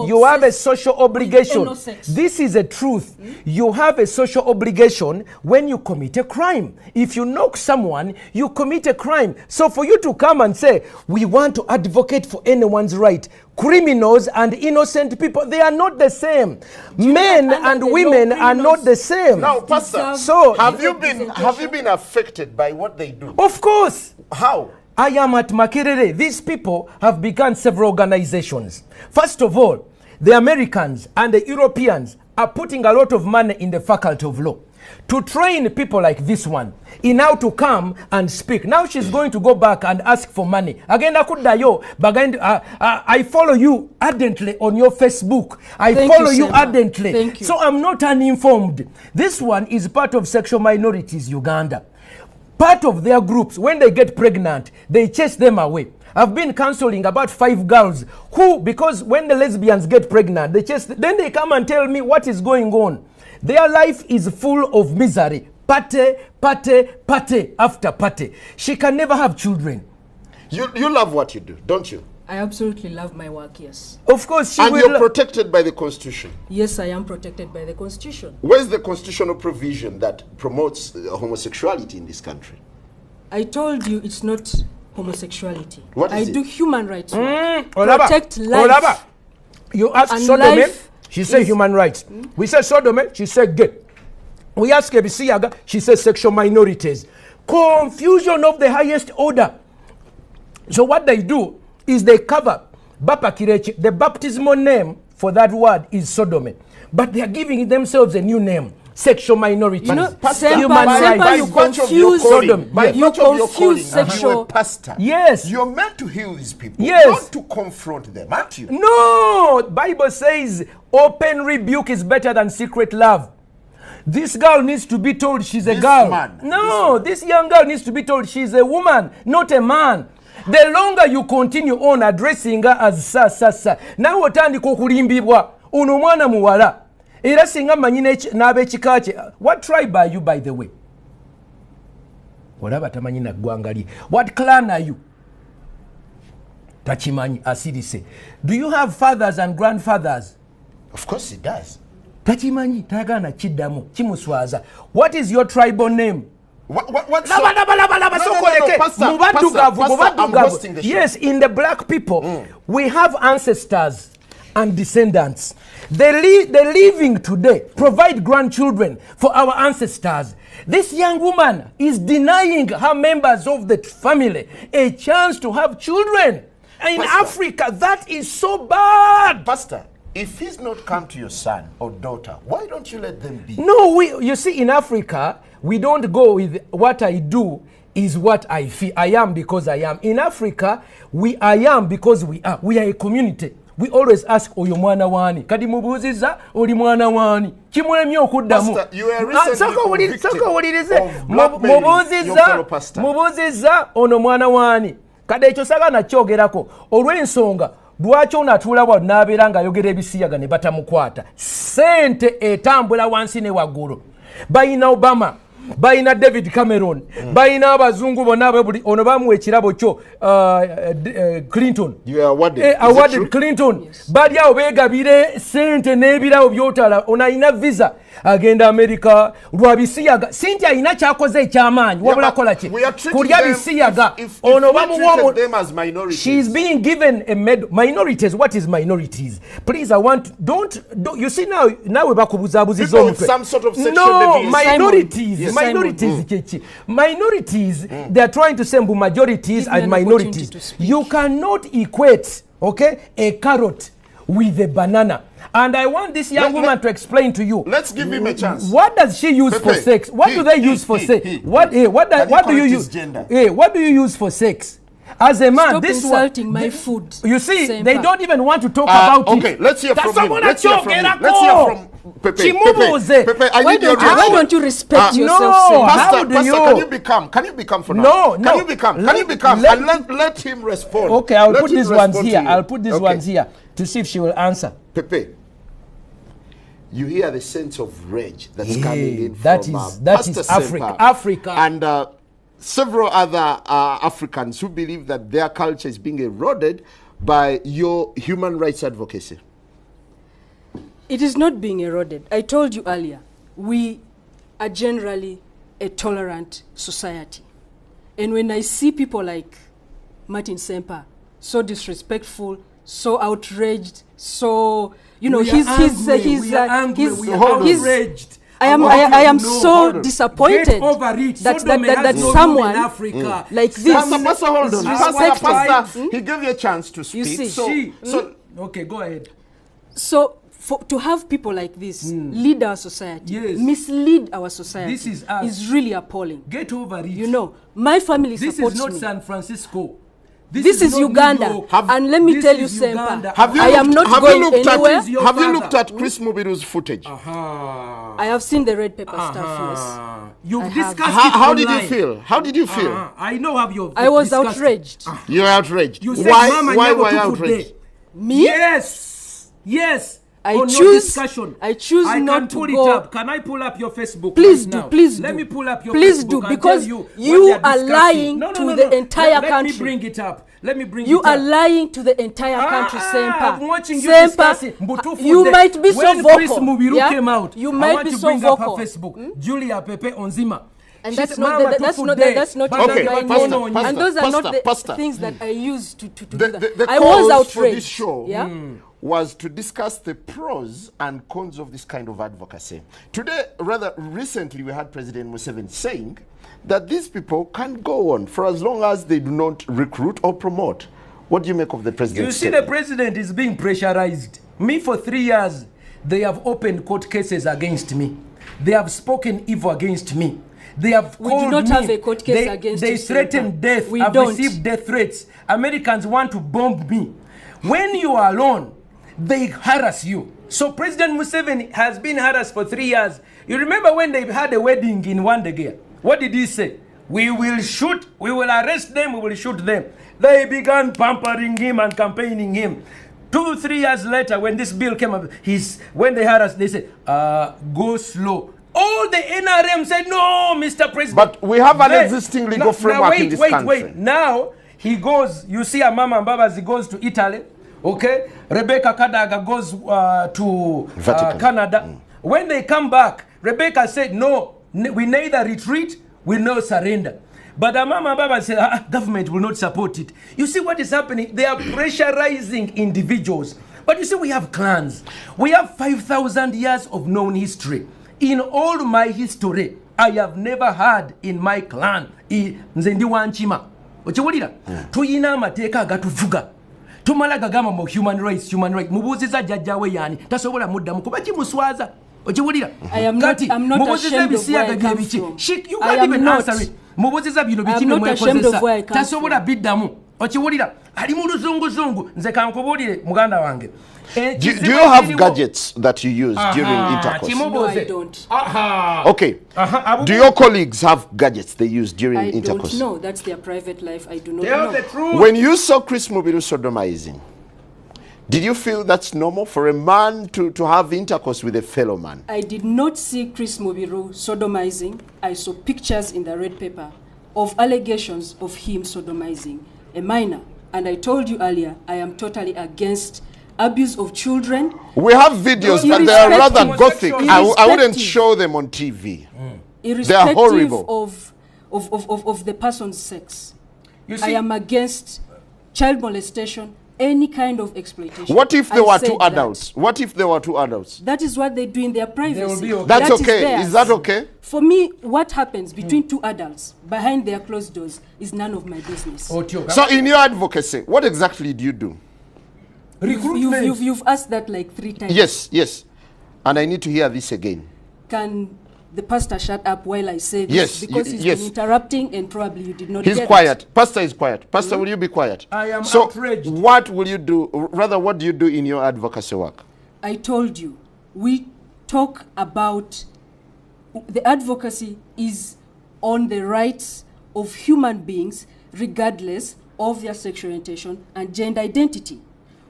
You have a social obligation. This is a truth. You have a social obligation when you commit a crime. If you knock someone, you commit a crime. So for you to come and say, we want to advocate for anyone's right, criminals and innocent people, they are not the same. Men and women are not the same. Now, Pastor, so have you been affected by what they do? Of course. How? I am at Makerere. These people have begun several organizations. First of all, the Americans and the Europeans are putting a lot of money in the Faculty of Law to train people like this one in how to come and speak. Now she's going to go back and ask for money. Again, I follow you ardently on your Facebook. I follow you ardently. Thank you. So I'm not uninformed. This one is part of Sexual Minorities Uganda. Part of their groups, when they get pregnant, they chase them away. I've been counseling about 5 girls who, because when the lesbians get pregnant, then they come and tell me what is going on. Their life is full of misery. Pate after pate. She can never have children. You love what you do, don't you? I absolutely love my work, yes. Of course. And you're protected by the Constitution. Yes, I am protected by the Constitution. Where's the constitutional provision that promotes homosexuality in this country? I told you it's not homosexuality. What is I it? do human rights. Protect life. You ask sodomy, she said human rights. We said sodomy, she said gay. We ask Ebisiyaga, she says sexual minorities. Confusion of the highest order. So what they do is they cover Bapa Kirechi. The baptismal name for that word is sodomy. But they are giving themselves a new name. Sexual minorities. You know, Pastor, Semper, by you virtue of your confuse calling, Sodom. by Yes. You virtue of your calling, confuse you're a sexual- pastor. Yes. You're meant to heal these people, Yes. not to confront them, aren't you? No, Bible says open rebuke is better than secret love. This girl needs to be told she's a This girl. man, No, this young girl needs to be told she's a woman, not a man. The longer you continue on addressing her as sa, nawe otandika okulimbibwa ono mwana muwala. Era singa manyi n'ab'ekika kye. What tribe are you, by the way? Olaba tamanyi na ggwanga lye. What clan are you? Tachimanyi asirise. Do you have fathers and grandfathers? Of course he does. Tachimanyi tagana kiddamu kimuswaza. What is your tribal name? What's Laba, sokoleke. Pastor, Mubaddugavu, I'm hosting the show. Yes, in the black people, we have ancestors and descendants. The living today provide grandchildren for our ancestors. This young woman is denying her members of the family a chance to have children. In Pastor. Africa, that is so bad. Pastor, if he's not come to your son or daughter, why don't you let them be? No, you see, in Africa, we don't go with what I do is what I feel. I am because I am. In Africa, I am because we are. We are a community. We always ask, oyo mwana wani. Kadi mubuziza, oli mwana wani. Kimwemye okuddamu. Pastor, you were recently convicted of blackmailing your fellow pastor. Mubuziza, ono mwana wani. Kade ekyo sagana kyogerako. Olw'ensonga, lwaki onatuula bwa n'abeera ng'ayogera ebisiyaga ne batamukwata. Sente etambula wansi ne waggulu. Bayina Obama, bayina David Cameron, bayina abazungu bonna buli ono bamuwa ekirabo kyo Clinton. You are awarded. Is it Awarded true? Clinton. Yes. Bali awo beegabire sente n'ebirawo byotala. Ono alina visa agenda America lwa bisiyaga. Cynthia alina kyakoze ekyamaanyi. Wabula kola ki? We are treating Kulya them, bisiyaga. if Ono we bamuwa treated them as minorities. She's being given a minorities. What is minorities? Please, I want don't you see now we bakubuzabuziza People with omutwe. some sort of sexual No, deviation. minorities. Yes. Minorities. Chechi. Minorities, they are trying to say majorities Give me and an opportunity minorities. to speak. You cannot equate, okay, a carrot with a banana. And I want this young woman to explain to you. Let's give him a chance. What does she use for Pepe, sex? What do they use for sex? What do you correct his use? gender? What do you use for sex? As a man, Stop this insulting one, my food. You see, Semper. they don't even want to talk about it. Okay, let's hear from him. Let's hear from Pepe. Chimubuze. Pepe, I Why need your don't you respect no. yourself? How Pastor, do Pastor, you? can you become for now? No, Can no. you become? Let- And let him respond. Okay, I'll Let put him these ones respond here. to you. I'll put these Okay. ones here to see if she will answer. Pepe, you hear the sense of rage that's coming in that from is- that Pastor is Africa. Semper Africa. and several other Africans who believe that their culture is being eroded by your human rights advocacy. It is not being eroded. I told you earlier, we are generally a tolerant society. And when I see people like Martin Semper, so disrespectful, so outraged, so, you know, We are outraged. I am hold so on. disappointed Get over it. that Sodom has that no room someone in Africa. like this Pastor, hold on. disrespectful. Pastor, he gave you a chance to speak. see. So, Okay, go ahead. So to have people like this lead our society, Yes. mislead our society, This is us. is really appalling. Get over it. You know, my family this supports is not me. San Francisco. This is not Uganda. New York. And let me This tell you, is Semper, Uganda. I am not have going you looked anywhere. At, Your have you father. looked at Chris Mubiru's footage? I have seen the red pepper stuff, yes. You've I have. discussed How it did you online. feel? How did you feel? I know how you. I was outraged. You were outraged. You said, why Mama, why never were you to put outraged? Me? Yes. I On your choose- discussion. I choose I not can to pull go- it up. Can I pull up your Facebook? Please right do, now? please Let do. me pull up your Please Facebook do, and because tell what you they are discussing. lying No, to no, the no. entire Let me country. bring it up. Let me bring You it are up. lying to the entire country, Semper. I'm watching you Semper, discussing. Mbutufu you de- might be so when vocal. Chris Mubiru yeah? came out, You I might want be to so bring up her vocal. Facebook. Julia Pepe Onzima. And She that's said, not, "Mama, that's tufu not, day." that's not But Okay, my Pastor, name. Pastor, And those are not the Pastor. things that I use to do The that. I cause was for this outraged. show Yeah? was to discuss the pros and cons of this kind of advocacy. Today, rather recently, we had President Museveni saying that these people can go on for as long as they do not recruit or promote. What do you make of the president? You see, the president is being pressurized. Me, for 3 years, they have opened court cases against me. They have spoken evil against me. They have We do called not me. have a court case against They you, threaten Senator. death. We I've don't. received death threats. Americans want to bomb me. When you are alone, they harass you. So President Museveni has been harassed for 3 years. You remember when they had a wedding in Wandegea? What did he say? We will shoot, we will arrest them, we will shoot them. They began pampering him and campaigning him. 2-3 years later, when this bill came up, when they harassed, they said, go slow. All the NRM said, no, Mr. President. But we have an Then- existing legal framework in this country. Wait. Now, he goes, you see a Mama Mbabas, he goes to Italy, okay? Rebecca Kadaga goes to Vatican. Canada. When they come back, Rebecca said, no, we neither retreat, we no surrender. But Mama Mbabas said, government will not support it. You see what is happening? They are pressurizing individuals. But you see, we have clans. We have 5,000 years of known history. In all my history, I have never had in my clan, nze ndi wanchima. Ochiwulira? Tuyina amateeka agatuvuga. Tumala gagamba mu human rights. Mubuuziza jjajjaawe yaani. Tasobola muddamu kuba kimuswaza. Ochiwulira? I'm not ashamed of where I come from. You I can't am even not. answer it. Mubuuziza bino biki I'm not ashamed of where I come tasobola biddamu. Ochiwulira? Ali mu luzunguzungu. Nze kankubuulire muganda wange. Do you have gadgets that you use during intercourse? No, I don't. Okay. Do your colleagues have gadgets they use during I intercourse? don't know. That's their private life. I do not Tell know. the truth. When you saw Chris Mubiru sodomizing, did you feel that's normal for a man to have intercourse with a fellow man? I did not see Chris Mubiru sodomizing. I saw pictures in the red paper of allegations of him sodomizing a minor. And I told you earlier, I am totally against abuse of children. We have videos, but they are rather gothic. Irrespective. I wouldn't show them on TV. Irrespective horrible. of the person's sex. You I see, am against child molestation, any kind of exploitation. What if they I were said two that. adults? What if they were two adults? That is what they do in their privacy. be okay. That's That is okay. theirs. Is that okay? For me, what happens between two adults behind their closed doors is none of my business. Otio, So in your advocacy, what exactly do you do? recruitment. You've asked that like 3 times. Yes. And I need to hear this again. Can the pastor shut up while I say this? Yes, Because he's yes. been interrupting and probably you did not He's get it. quiet. Pastor is quiet. Pastor, will you be quiet? I am so outraged. what will you do? Rather, what do you do in your advocacy work? I told you, we talk about the advocacy is on the rights of human beings regardless of their sexual orientation and gender identity.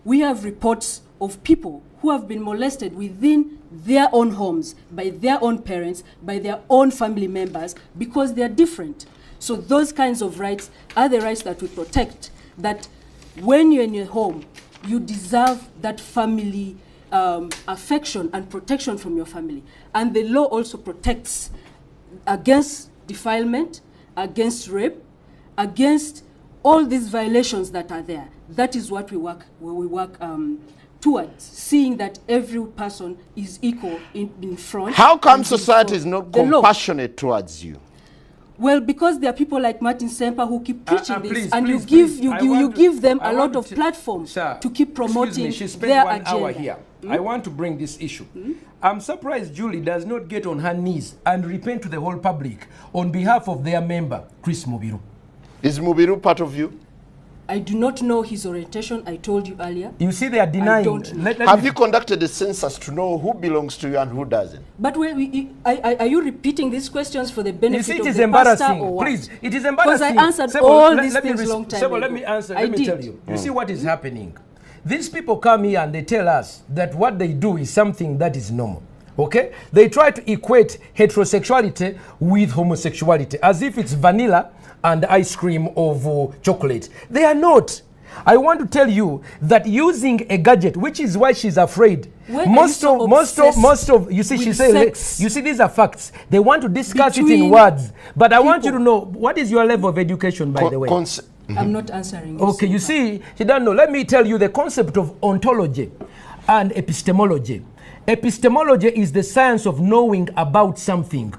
We have reports of people who have been molested within their own homes, by their own parents, by their own family members, because they are different. So those kinds of rights are the rights that we protect, that when you're in your home, you deserve that family affection and protection from your family. And the law also protects against defilement, against rape, against all these violations that are there. That is what we work towards, seeing that every person is equal in front. How come and society before is not the law. compassionate towards you? Well, because there are people like Martin Semper who keep preaching this, please, and please, you please. give I you want to- give them I a lot want of to- platform Sir, to keep excuse promoting me, she spent their 1 hour agenda. here. I want to bring this issue. I'm surprised Julie does not get on her knees and repent to the whole public on behalf of their member, Chris Mubiru. Is Mubiru part of you? I do not know his orientation. I told you earlier. You see, they are denying. don't know. Let Have me- you conducted a census to know who belongs to you and who doesn't? But are you repeating these questions for the You benefit see, it of is the pastor embarrassing. or what? Please, it is Because embarrassing. I answered Sebo, all let- these let me things res- long time Sebo, ago. let me answer. I Let me did. tell you. You see what is happening? These people come here and they tell us that what they do is something that is normal. Okay? They try to equate heterosexuality with homosexuality as if it's vanilla and ice cream of chocolate. They are not. I want to tell you that using a gadget, which is why she's afraid. Why are you so Most of, you see, she with said, sex? you see, these are facts. They want to discuss it in Between words. But I want you to people. know, what is your level of education, by the way? I'm not answering. Okay, you see, she doesn't know. Let me tell you the concept of ontology and epistemology. Epistemology is the science of knowing about something.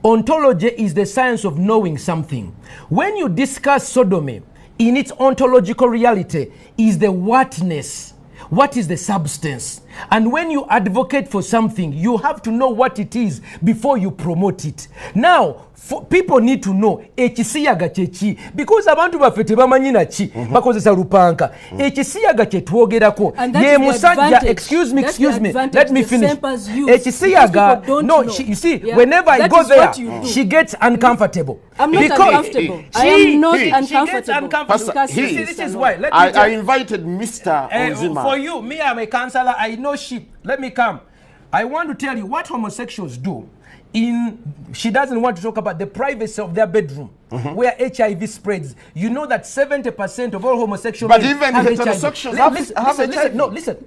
Ontology is the science of knowing something. When you discuss sodomy, in its ontological reality is the whatness. What is the substance? And when you advocate for something, you have to know what it is before you promote it. Now, people need to know ekisiyaga chechi, because abantu baffe tebamanyi naki bakozesa lupanka. Ekisiyaga kye twogerako ye musajja. Excuse me, let me finish. Ekisiyaga, no, you see, whenever I go there, she gets uncomfortable. I'm not uncomfortable. I am not uncomfortable. This is why. I invited Mr. Onzima. For you, me, I'm a counselor. I know sheep. Let me come. I want to tell you what homosexuals do. She doesn't want to talk about the privacy of their bedroom, where HIV spreads. You know that 70% of all homosexual men even have heterosexuals HIV. Listen.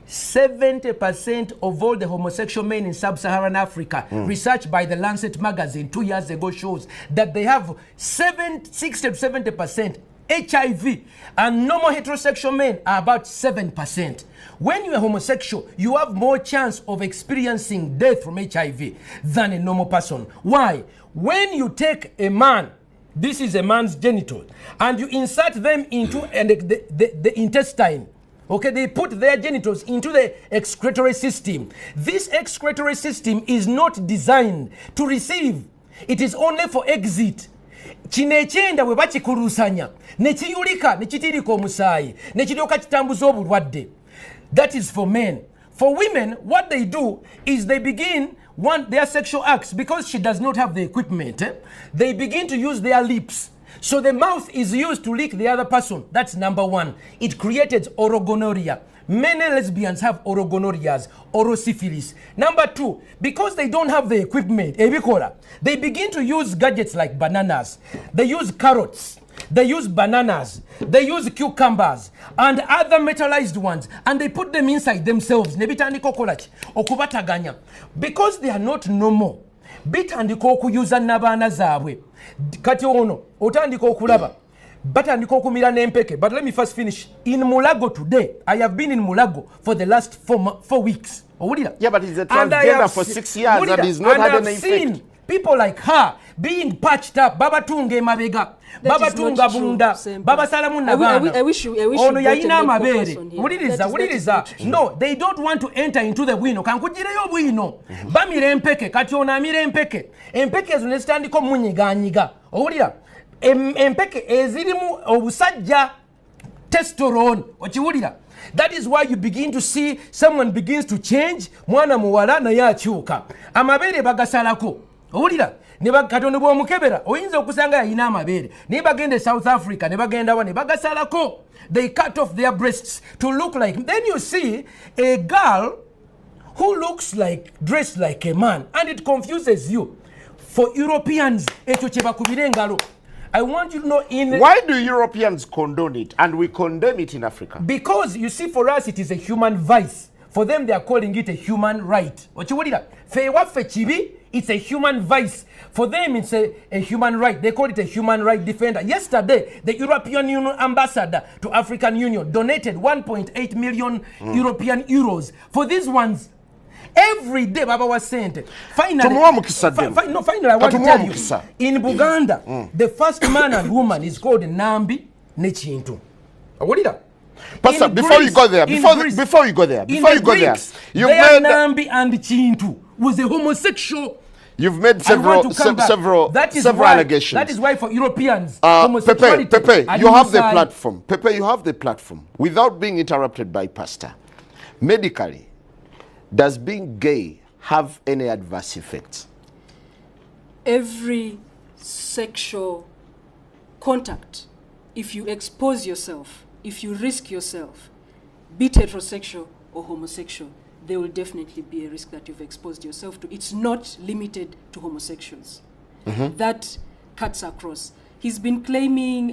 70% of all the homosexual men in sub-Saharan Africa, research by the Lancet magazine 2 years ago shows that they have 60 to 70% HIV, and normal heterosexual men are about 7%. When you're homosexual, you have more chance of experiencing death from HIV than a normal person. Why? When you take a man, this is a man's genital, and you insert them into the intestine, okay, they put their genitals into the excretory system. This excretory system is not designed to receive. It is only for exit. Kino ekyenda bwe bakikulusanya ne kiyulika ne kitirika omusaayi ne kiryoka kitambuza obulwadde. That is for men. For women, what they do is they begin their sexual acts, because she does not have the equipment. They begin to use their lips. So the mouth is used to lick the other person. That's number one. It created orogonorrhea. Many lesbians have orogonorrheas, orosyphilis. Number two, because they don't have the equipment, they begin to use gadgets like bananas. They use carrots. They use bananas. They use cucumbers and other metallized ones, and they put them inside themselves. Because they are not normal. Bitandika okuyuza n'abaana zaabwe. Kati ono otandika okulaba. Batandika okumira n'empeke. But let me first finish. In Mulago today, I have been in Mulago for the last 4 weeks. Yeah, but he's a transgender for 6 years and he's not had any effect. Seen people like her being patched up. Baba tunga emabega. Baba tunga bunda. Baba salamu nabana. I wish you ono yayina amabere. Wuliriza. No, they don't want to enter into the bwino. Kankujireyo bwino. Bamira empeke. Kati ono amira empeke. Empeke ezo ne zitandika omunyiganyiga. Owulira? Empeke ezirimu obusajja testosterone. Okiwulira? That is why you begin to see someone begins to change. Mwana muwala naye akyuka. Amabere bagasalako. Owulira? Ne bakatono bw'omukebera oyinza okusanga yayina amabere naye bagende South Africa ne bagenda wa ne bagasalako. They cut off their breasts to look like. Then you see a girl who looks like, dressed like a man, and it confuses you. For Europeans, ekyo kye bakubira engalo. I want you to know why do Europeans condone it and we condemn it in Africa? Because you see, for us it is a human vice. For them they are calling it a human right. It's a human vice. For them it's a human right. They call it a human right defender. Yesterday, the European Union ambassador to African Union donated 1.8 million European euros for these ones. Every day Baba was sent. Finally, I want to tell you, in Buganda, the first man and woman is called Nambi Nechintu. What is that? Pastor, before you go there, you've made Nambi and Chintu was a homosexual. You've made several allegations. That is why for Europeans, homosexuality. Pepe, you have the platform. Pepe, you have the platform. Without being interrupted by Pastor, medically, does being gay have any adverse effects? Every sexual contact, if you expose yourself, if you risk yourself, be it heterosexual or homosexual, there will definitely be a risk that you've exposed yourself to. It's not limited to homosexuals. That cuts across. he's been claiming,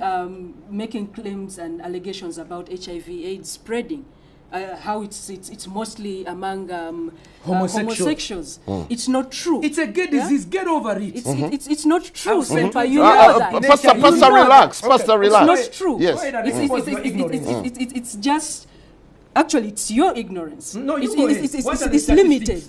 making claims and allegations about HIV/AIDS spreading. How it's mostly among homosexuals. It's not true. It's a gay disease. Get over it. It's not true, Sempa. You know that. Pastor, relax. Pastor, relax. It's not true. Yes. It's just, actually, it's your ignorance. No, it's limited.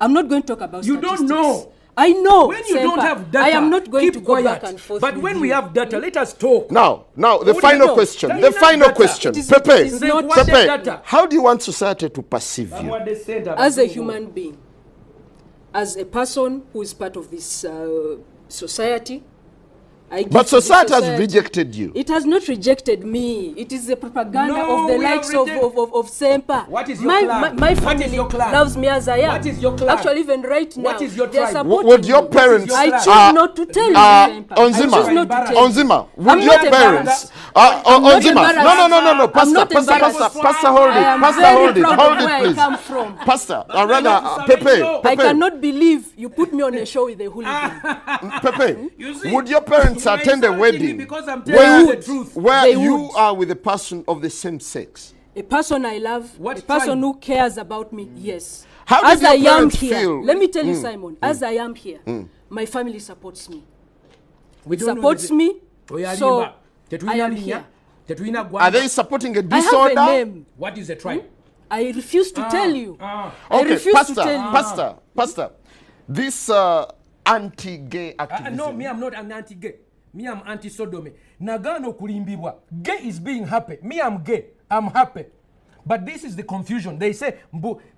I'm not going to talk about you statistics. don't know. I know. When you don't have data, I am not going keep to go quiet. back and forth. But with when you. we have data, let us talk. Now, the What do you final know? question. Tell The me final data. question. It is Pepe, not data. how do you want society to perceive you? As a human being, as a person who is part of this society, I give But to this society has rejected you. It has not rejected me. It is the propaganda No, of the we have likes of Sempa. What is your my, clan? My What family is your clan? loves me as I am. What is your clan? Actually, even right now, What is your they are tribe? supporting Would your me. parents... I choose not to tell you, Sempa. Onzima, I choose not to tell you. Onzima, would I'm your not parents... I'm not Onzima, embarrassed. no. I'm Pastor, not embarrassed. Pastor, hold I am it. Pastor, very hold it. proud Hold of where it, I please. come from. Pastor, rather, Pepe. I cannot believe you put me on a show with a hooligan. Pepe, You see, would your parents you are attend a insulting me wedding because I'm telling you the truth. where They you would. are with a person of the same sex? A person I love, What a person tribe? who cares about me, yes. How As did your I am parents here, feel? let me tell you, Simon, as I am here, my family supports me. We don't know Supports the- me, Oyalimba. so Tetulina I am linya, here. tetulina Are gwanga. they supporting a I have disorder? a name. What is the tribe? I refuse to tell you. I Okay, refuse Pastor, to tell you. Pastor, this anti-gay activism. No, me, I'm not an anti-gay. Me, I'm anti-sodomy. Nagano kulimbibwa. Gay is being happy. Me, I'm gay. I'm happy. But this is the confusion. They say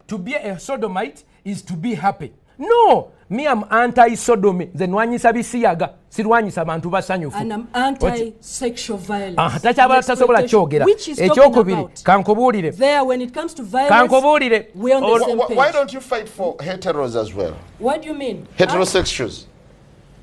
to be a sodomite is to be happy. No, me, I'm anti-sodomy. Then wanyisa bisiyaga. Sirwanyisa bantu basanyufu. And I'm anti-sexual violence. Takyabala tasobola kyogera. Which is talking Ekyokubiri about. kankubuulire. There, when it comes to violence, Kankubuulire. we're on the same page. Why don't you fight for heteros as well? What do you mean? Heterosexuals.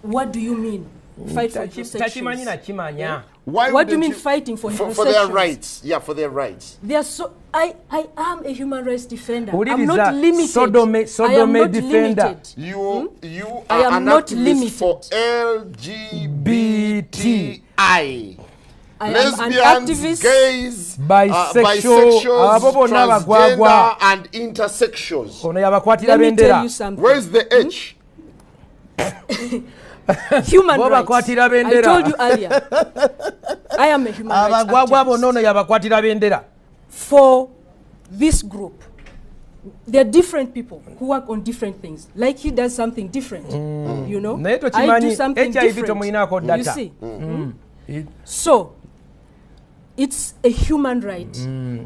What do you mean? Fight for Takimanyi heterosexuals. nakimanya. Why What do you wouldn't mean fighting for for their heterosexuals? rights? Yeah, for their rights. They are so. I am a human rights defender. I'm Uliriza, not limited. Sodomy I am not defender. limited. You I are am an not activist for BT. LGBTI. I am an Lesbians, activist. gays, Bisexual, abo bonna bagwagwa. transgender, and intersexuals. Ono yabakwatira Let me tell bendera. you something. Where's the H? Human Bo rights. bakwatira I bendera. told you earlier. I am a human rights Abagwagwa activist. bonna ono yabakwatira bendera. For this group, there are different people who work on different things. Like he does something different, you know. Naye I do tokimanyi something HIV different. tomulinako You data. see. So, it's a human right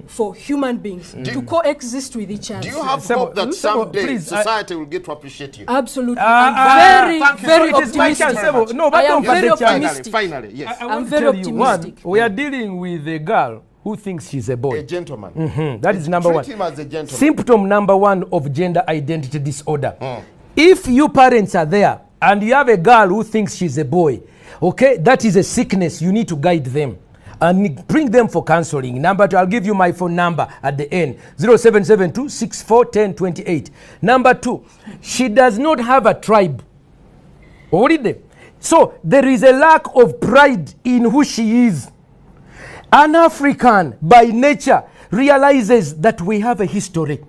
for human beings to coexist with each other. Do you have Sebo, hope that Sebo, someday please, society will get to appreciate you? Absolutely. thank I'm you. very, very It is my optimistic. chance, Sebo. No, but I am don't very forget the chance. optimistic. Finally, yes. I I'm want to very tell you, one, optimistic. we are dealing with a girl who thinks she's a boy. A gentleman. That is number one. Treat him as a gentleman. Symptom number one of gender identity disorder. If you parents are there and you have a girl who thinks she's a boy, okay, that is a sickness. You need to guide them and bring them for counseling. Number two, I'll give you my phone number at the end, 0772 641028. Number two, she does not have a tribe. So there is a lack of pride in who she is. An African by nature realizes that we have a history.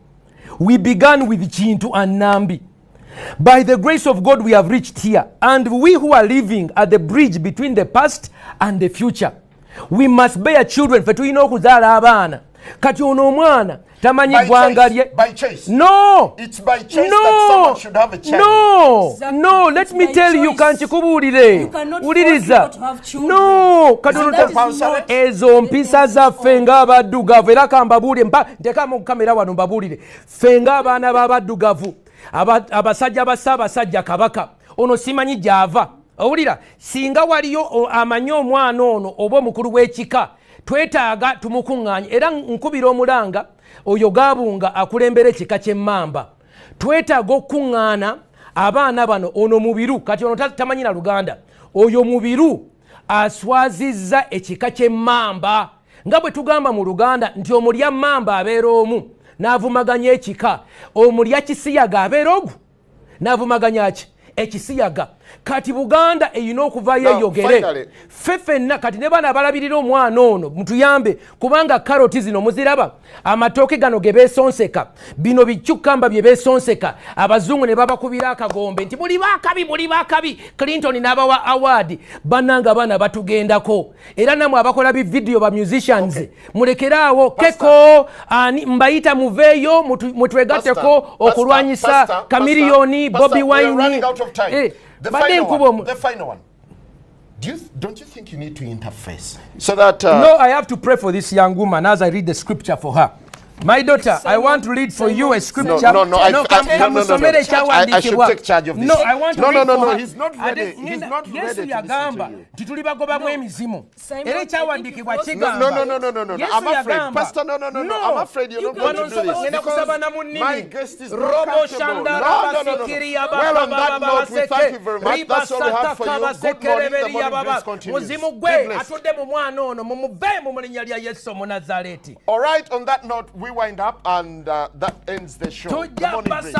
We began with Chintu and Nambi. By the grace of God, we have reached here. And we who are living at the bridge between the past and the future, we must bear children. Fetuino kuzala abana. Kati ono mwana tamanyi gwanga lye. By choice. No. It's by choice that someone should have a child. Exactly. No, let It's me by tell you, choice. kanchikubulire. You cannot Uliriza. force people to have children. No, And that is not ezo mpisa zaffe ng'abaddugavu era kambabuulire nteka mu kamera wano mbabulire ffe ng'abaana b'abaddugavu abasajja ba Ssaabasajja Kabaka ono simanyi gy'ava owulira singa waliyo amanyi omwana ono oba omukulu w'ekika twetaaga tumukuŋŋaanye era nkubira omulanga oyo Gaabunga akulembera ekika ky'Emmamba twetaaga okuŋŋaana abaana bano ono mubiru kati ono tamanyi na Luganda oyo mubiru aswazizza ekika ky'Emmamba nga bwe tugamba mu Luganda nti omulya Mmamba abeera omu n'avumaganya ekika omulya Kisiyaga abeera ogu n'avumaganya ki ekisiyaga kati Buganda eyina okuvayo Now, eyogere finally. ffe ffenna kati ne bana abalabirira omwana ono mutuyambe kubanga karoti zino muziraba amatooke gano ge beesonseka bino bicyukamba bye beesonseka abazungu ne babakubira akagombe nti buli baakabi Clinton n'abawa award bannanga abaana batugendako era namwe abakola bividiyo ba musicians mulekeraawo keko ani mbayita muveeyo mutwegatteko okulwanyisa Chameleone Bobby Wine The final one. Don't you think you need to interface so that No, I have to pray for this young woman as I read the scripture for her. My daughter, I want to read for you a scripture. I should take charge of this. No, I want to read for her. He's not ready. He's not ready to listen to you. Titulibagobamu emizimu. Era kyawandikibwa No. I'm afraid. Pastor, no. I'm afraid you're not going to do this. Because my guest is not comfortable. No. Well, on that note, we thank you very much. That's all we have for you. Good morning. The morning breeze continues. Be blessed. All right, on that note, we wind up and that ends the show. The morning breeze.